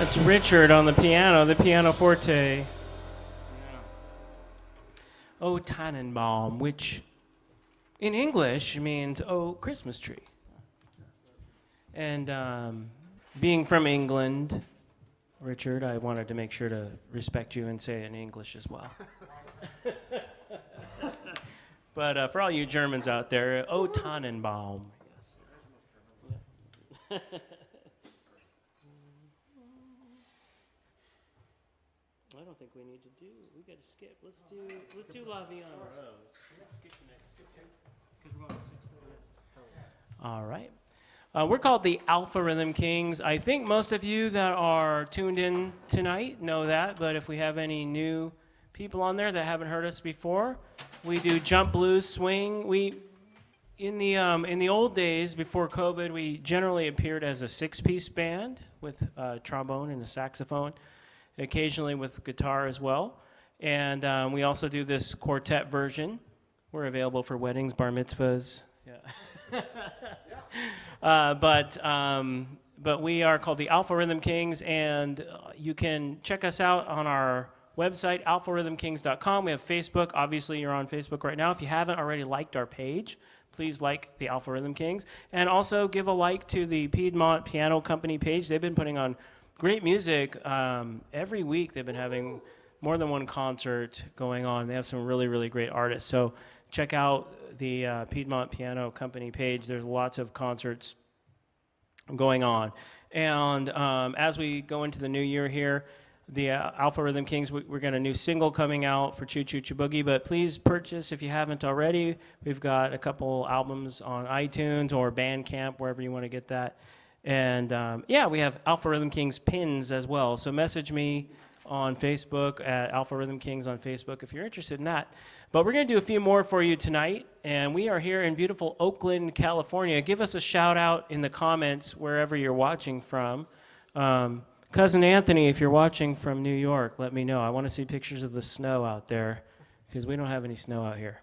[SPEAKER 2] That's Richard on the pianoforte. Yeah. O Tannenbaum, which in English means "Oh, Christmas tree." And being from England, Richard, I wanted to make sure to respect you and say it in English as well. But for all you Germans out there, O Tannenbaum. Yes. I don't think we need to do. We got to skip. Let's do La Vie en Rose. Let's skip the next two because we're going to 6:30. All right. We're called the Alpha Rhythm Kings. I think most of you that are tuned in tonight know that, but if we have any new people on there that haven't heard us before, we do jump, blues, swing. In the old days before COVID, we generally appeared as a 6-piece band with a trombone and a saxophone, occasionally with guitar as well. And we also do this quartet version. We're available for weddings, bar mitzvahs. Yeah. But we are called the Alpha Rhythm Kings, and you can check us out on our website, alpharhythmkings.com. We have Facebook. Obviously, you're on Facebook right now. If you haven't already liked our page, please like the Alpha Rhythm Kings. And also give a like to the Piedmont Piano Company page. They've been putting on great music. Every week they've been having more than one concert going on. They have some really, really great artists. So check out the Piedmont Piano Company page. There's lots of concerts going on. And as we go into the new year here, the Alpha Rhythm Kings, we're got a new single coming out for Choo Choo Chiboogie, but please purchase if you haven't already. We've got a couple albums on iTunes or Bandcamp, wherever you want to get that. And yeah, we have Alpha Rhythm Kings pins as well. So message me on Facebook at Alpha Rhythm Kings on Facebook if you're interested in that. But we're going to do a few more for you tonight, and we are here in beautiful Oakland, California. Give us a shout out in the comments wherever you're watching from. Cousin Anthony, if you're watching from New York, let me know. I want to see pictures of the snow out there because we don't have any snow out here.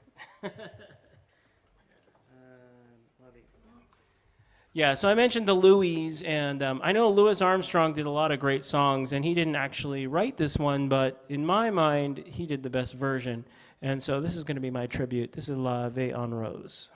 [SPEAKER 2] Yeah, so I mentioned the Louis, and I know Louis Armstrong did a lot of great songs, and he didn't actually write this one, but in my mind, he did the best version. And so this is going to be my tribute. This is La Vie en Rose.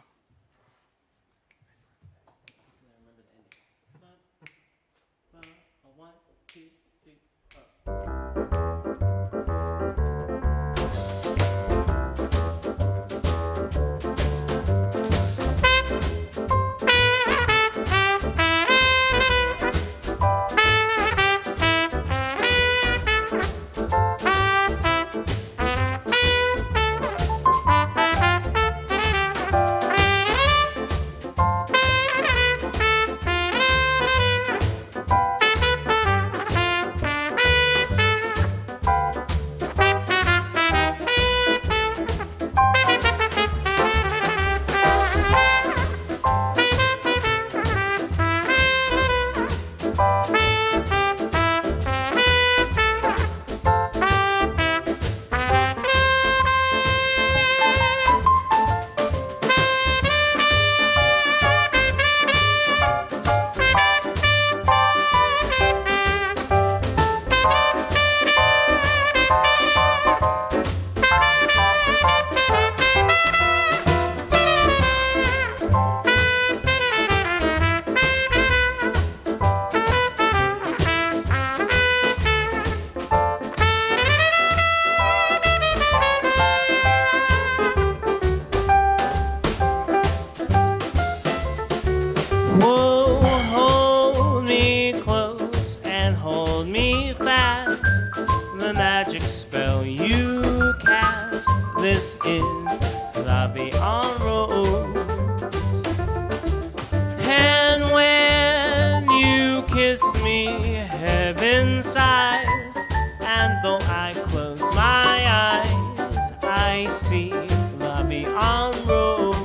[SPEAKER 2] This is La Vie en Rose. And when you kiss me, heaven sighs. And though I close my eyes, I see La Vie en Rose.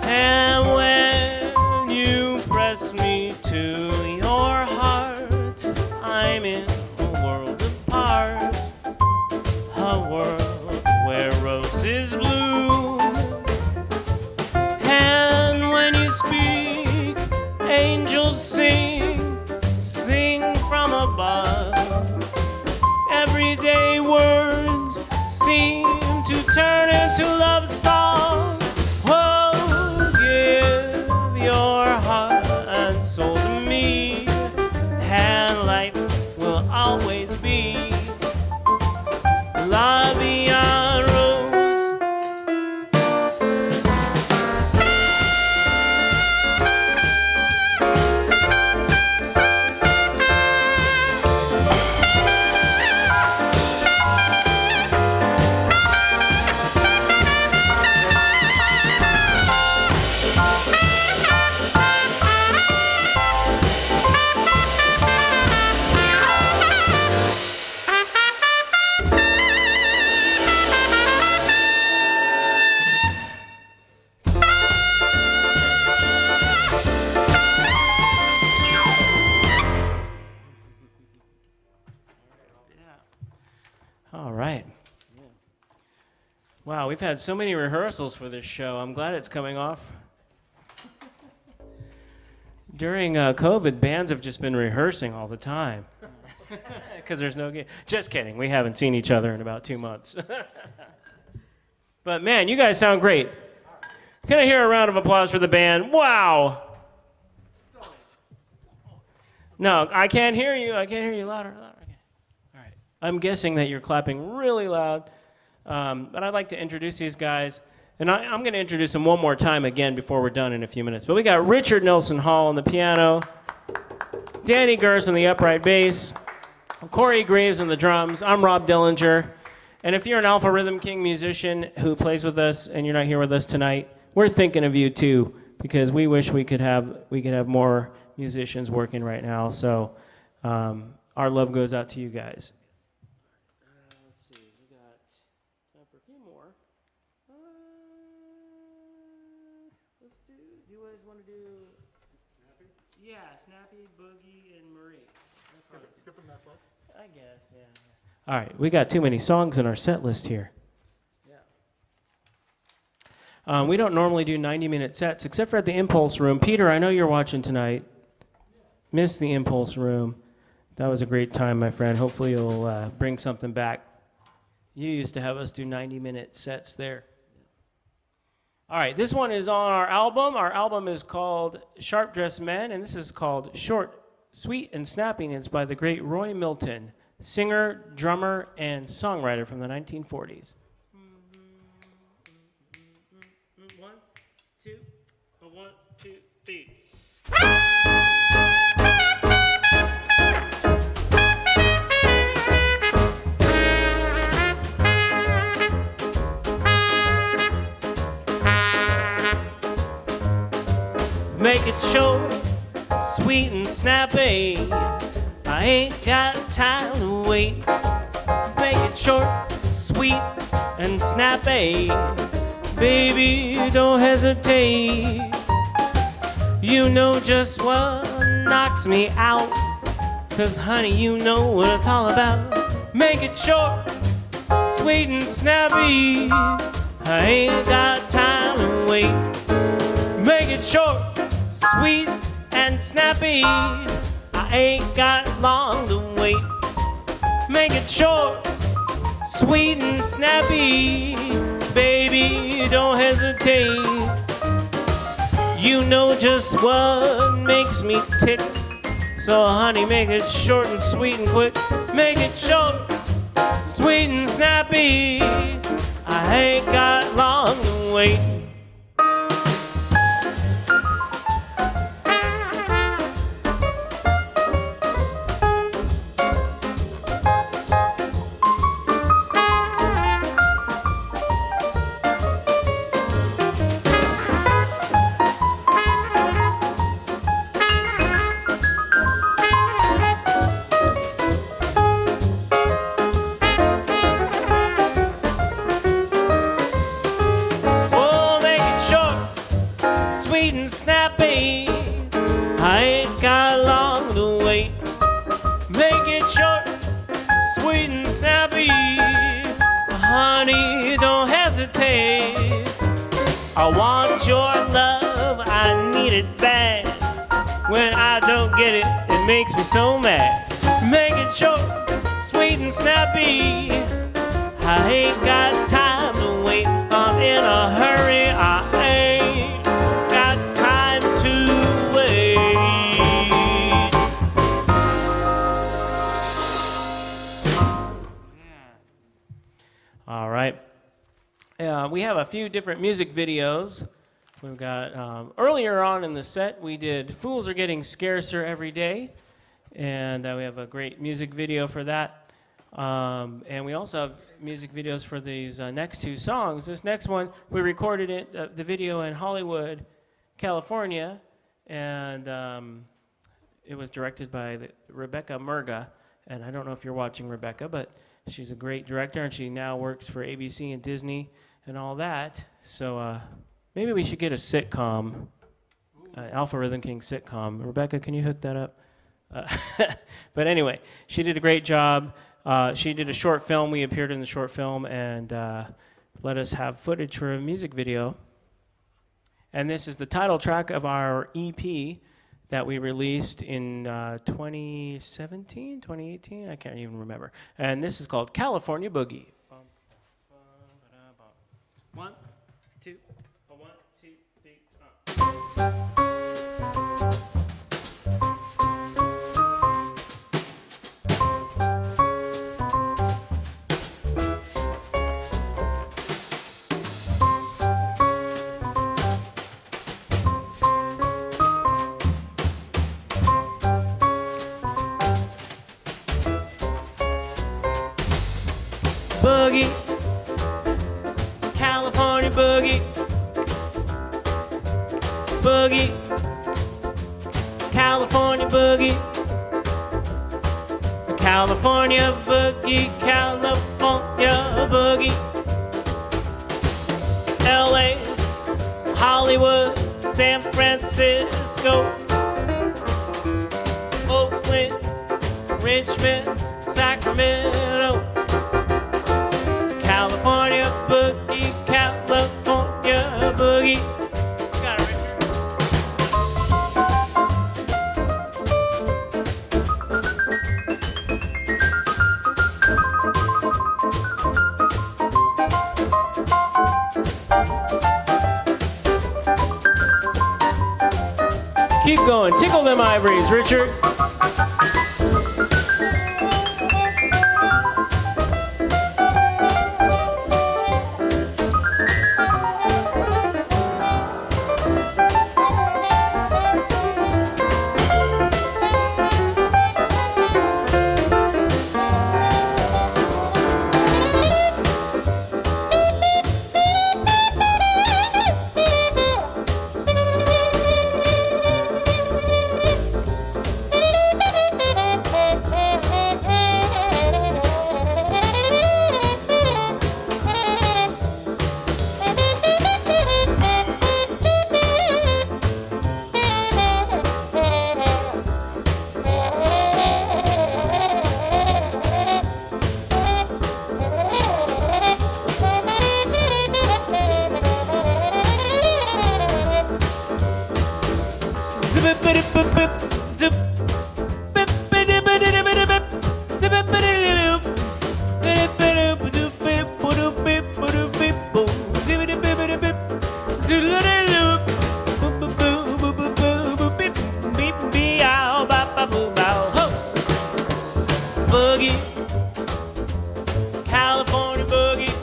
[SPEAKER 2] And when you press me to your heart, I'm in a world apart. A world where roses bloom Wow, we've had so many rehearsals for this show. I'm glad it's coming off. During COVID, bands have just been rehearsing all the time because there's no game. Just kidding. We haven't seen each other in about 2 months. But man, you guys sound great. Can I hear a round of applause for the band? Wow. No, I can't hear you. I can't hear you louder. Okay. All right. I'm guessing that you're clapping really loud. But I'd like to introduce these guys. And I'm going to introduce them one more time again before we're done in a few minutes. But we got Richard Nelson Hall on the piano, Danny Gers on the upright bass, Corey Graves on the drums. I'm Rob Dehlinger. And if you're an Alpha Rhythm King musician who plays with us and you're not here with us tonight, we're thinking of you too, because we wish we could have more musicians working right now. So our love goes out to you guys. Let's see, we got time for a few more. Let's do you guys want to do Snappy? Yeah, Snappy, Boogie, and Marie.
[SPEAKER 4] Skip them, that's all.
[SPEAKER 2] I guess, yeah. All right, we got too many songs in our set list here. Yeah. We don't normally do 90-minute sets, except for at the Impulse Room. Peter, I know you're watching tonight. Missed the Impulse Room. That was a great time, my friend. Hopefully you'll bring something back. You used to have us do 90-minute sets there. All right, this one is on our album. Our album is called Sharp Dressed Men, and this is called Short, Sweet, and Snapping. It's by the great Roy Milton, singer, drummer, and songwriter from the 1940s. 1, 2, 1, 2, 3. Make it short, sweet and snappy. I ain't got time to wait. Make it short, sweet and snappy. Baby, don't hesitate. You know just what knocks me out. 'Cause honey, you know what it's all about. Make it short, sweet and snappy. I ain't got time to wait. Make it short, sweet and snappy. I ain't got long to wait. Make it short, sweet and snappy. Baby, don't hesitate. You know just what makes me tick. So honey, make it short and sweet and quick. Make it short, sweet and snappy. I ain't got long to wait. Sweet and snappy, I ain't got long to wait. Make it short, sweet and snappy. Honey, don't hesitate. I want your love, I need it bad. When I don't get it, it makes me so mad. Make it short, sweet and snappy. I ain't got time to wait. I'm in a hurry, I ain't got time to wait. All right. We have a few different music videos. We've got, earlier on in the set, we did Fools Are Getting Scarcer Every Day. And we have a great music video for that. And we also have music videos for these next two songs. This next one, we recorded it, the video in Hollywood, California, and it was directed by Rebecca Murga. And I don't know if you're watching Rebecca, but she's a great director, and she now works for ABC and Disney and all that. So maybe we should get a sitcom, Alpha Rhythm King sitcom. Rebecca, can you hook that up? But anyway, she did a great job. She did a short film. We appeared in the short film, and let us have footage for a music video. And this is the title track of our EP that we released in 2017, 2018? I can't even remember. And this is called California Boogie. 1, 2, 1, 2, 3. Boogie, California boogie, boogie, California boogie, California boogie, California boogie, LA, Hollywood, San Francisco, Oakland, Richmond, Sacramento. California boogie, California boogie. You got it, Richard. Keep going. Tickle them ivories, Richard. Boogie, California boogie,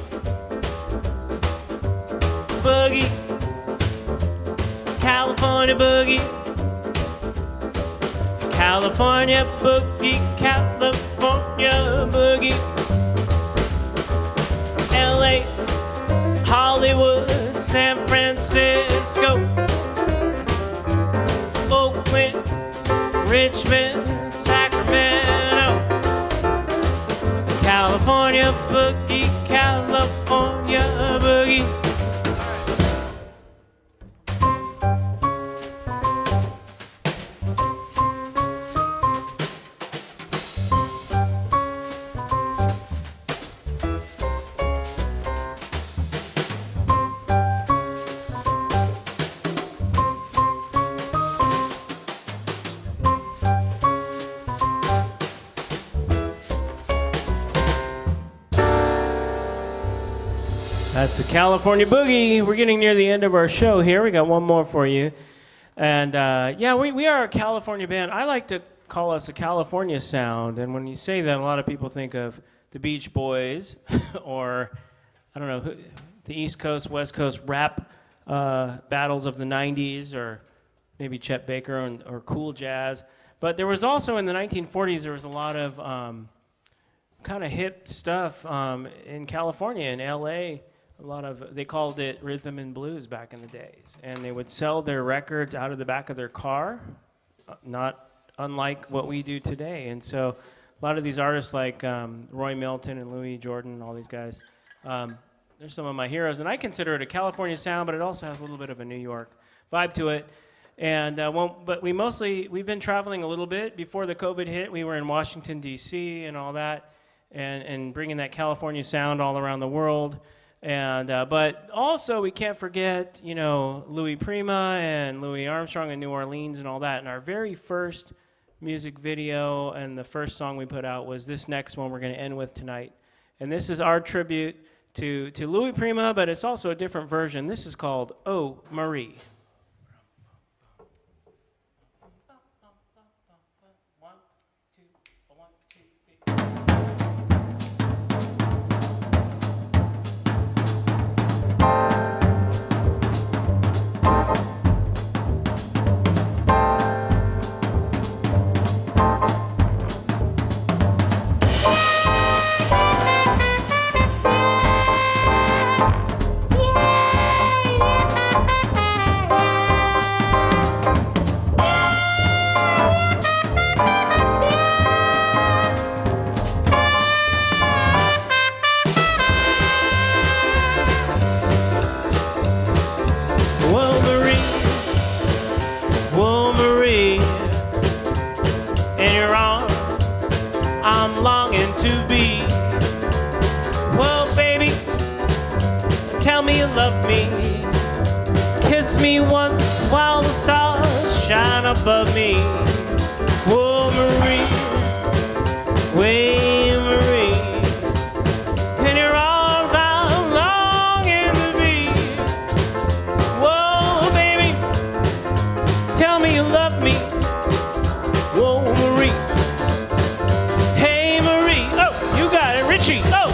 [SPEAKER 2] boogie, California boogie, California boogie, California boogie, LA, Hollywood, San Francisco, Oakland, Richmond, Sacramento, California boogie, California boogie. That's the California Boogie. We're getting near the end of our show here. We got one more for you. And yeah, we are a California band. I like to call us a California sound. And when you say that, a lot of people think of the Beach Boys or, I don't know, the East Coast, West Coast rap battles of the 90s, or maybe Chet Baker or cool jazz. But there was also in the 1940s, there was a lot of kind of hip stuff in California, in LA. A lot of, they called it rhythm and blues back in the days. And they would sell their records out of the back of their car, not unlike what we do today. And so a lot of these artists like Roy Milton and Louis Jordan, all these guys, they're some of my heroes. And I consider it a California sound, but it also has a little bit of a New York vibe to it. And but we've been traveling a little bit. Before the COVID hit, we were in Washington, D.C. and all that, and bringing that California sound all around the world. And but also we can't forget, Louis Prima and Louis Armstrong in New Orleans and all that. And our very first music video and the first song we put out was this next one we're going to end with tonight. And this is our tribute to Louis Prima, but it's also a different version. This is called Oh Marie. Love me, kiss me once while the stars shine above me. Whoa, Marie, way Marie, in your arms I'm longing to be. Whoa, baby, tell me you love me. Whoa, Marie, hey Marie, oh, you got it, Richie, oh.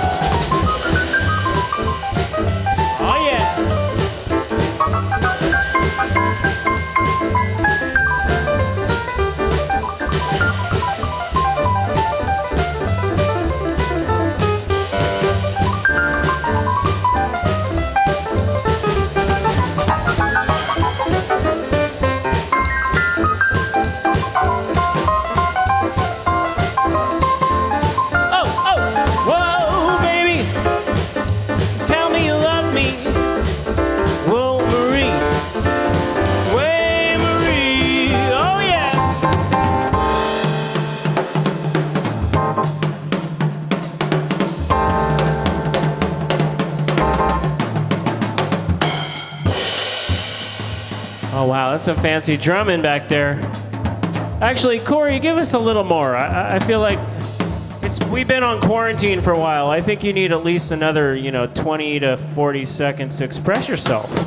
[SPEAKER 2] Oh, wow, that's some fancy drumming back there. Actually, Corey, give us a little more. I feel like we've been on quarantine for a while. I think you need at least another, 20 to 40 seconds to express yourself.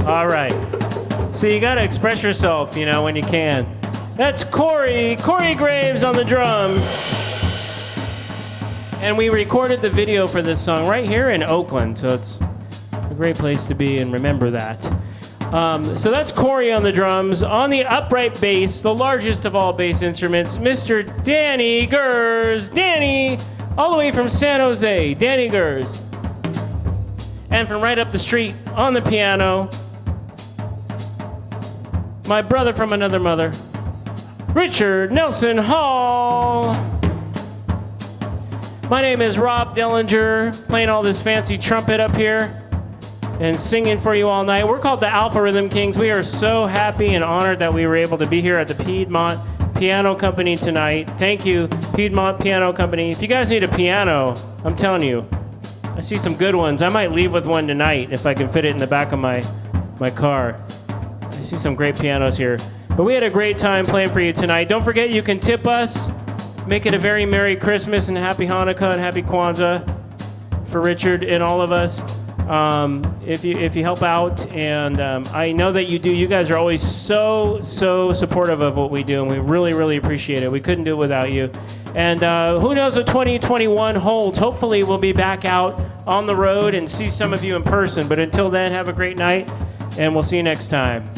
[SPEAKER 2] All right. So you got to express yourself, when you can. That's Corey Graves on the drums. And we recorded the video for this song right here in Oakland, so it's a great place to be, and remember that. So that's Corey on the drums. On the upright bass, the largest of all bass instruments, Mr. Danny Gers. Danny, all the way from San Jose, Danny Gers. And from right up the street on the piano, my brother from another mother, Richard Nelson Hall. My name is Rob Dehlinger, playing all this fancy trumpet up here and singing for you all night. We're called the Alpha Rhythm Kings. We are so happy and honored that we were able to be here at the Piedmont Piano Company tonight. Thank you, Piedmont Piano Company. If you guys need a piano, I'm telling you, I see some good ones. I might leave with one tonight if I can fit it in the back of my car. I see some great pianos here. But we had a great time playing for you tonight. Don't forget, you can tip us. Make it a very Merry Christmas and Happy Hanukkah and Happy Kwanzaa for Richard and all of us. If you help out, and I know that you do. You guys are always so supportive of what we do, and we really appreciate it. We couldn't do it without you. And who knows what 2021 holds. Hopefully we'll be back out on the road and see some of you in person. But until then, have a great night, and we'll see you next time.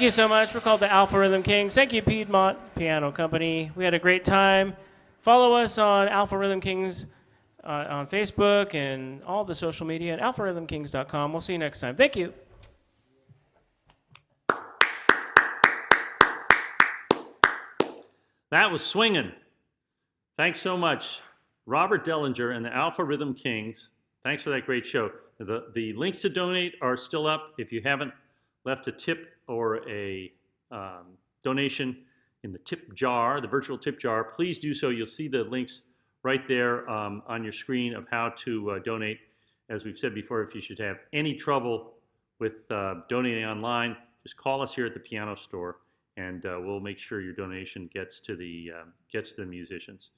[SPEAKER 2] Thank you so much. We're called the Alpha Rhythm Kings. Thank you, Piedmont Piano Company. We had a great time. Follow us on Alpha Rhythm Kings on Facebook and all the social media at alpharhythmkings.com. We'll see you next time. Thank you.
[SPEAKER 1] That was swinging. Thanks so much, Robert Dehlinger and the Alpha Rhythm Kings. Thanks for that great show. The links to donate are still up. If you haven't left a tip or a donation in the tip jar, the virtual tip jar, please do so. You'll see the links right there on your screen of how to donate. As we've said before, if you should have any trouble with donating online, just call us here at the piano store, and we'll make sure your donation gets to the musicians.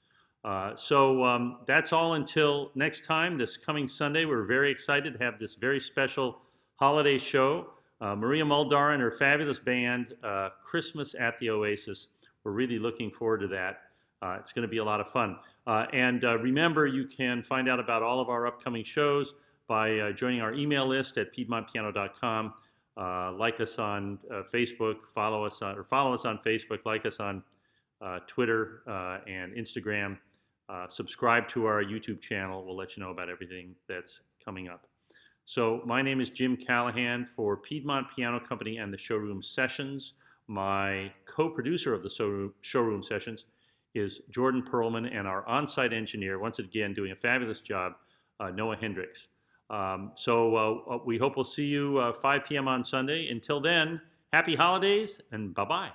[SPEAKER 1] So that's all until next time. This coming Sunday, we're very excited to have this very special holiday show. Maria Muldar and her fabulous band, Christmas at the Oasis. We're really looking forward to that. It's going to be a lot of fun. And remember, you can find out about all of our upcoming shows by joining our email list at piedmontpiano.com. Like us on Facebook, follow us on Facebook, like us on Twitter and Instagram. Subscribe to our YouTube channel. We'll let you know about everything that's coming up. So my name is Jim Callahan for Piedmont Piano Company and the Showroom Sessions. My co-producer of the Showroom Sessions is Jordan Perlman, and our on-site engineer, once again doing a fabulous job, Noah Hendricks. So we hope we'll see you 5 p.m. on Sunday. Until then, happy holidays and bye-bye.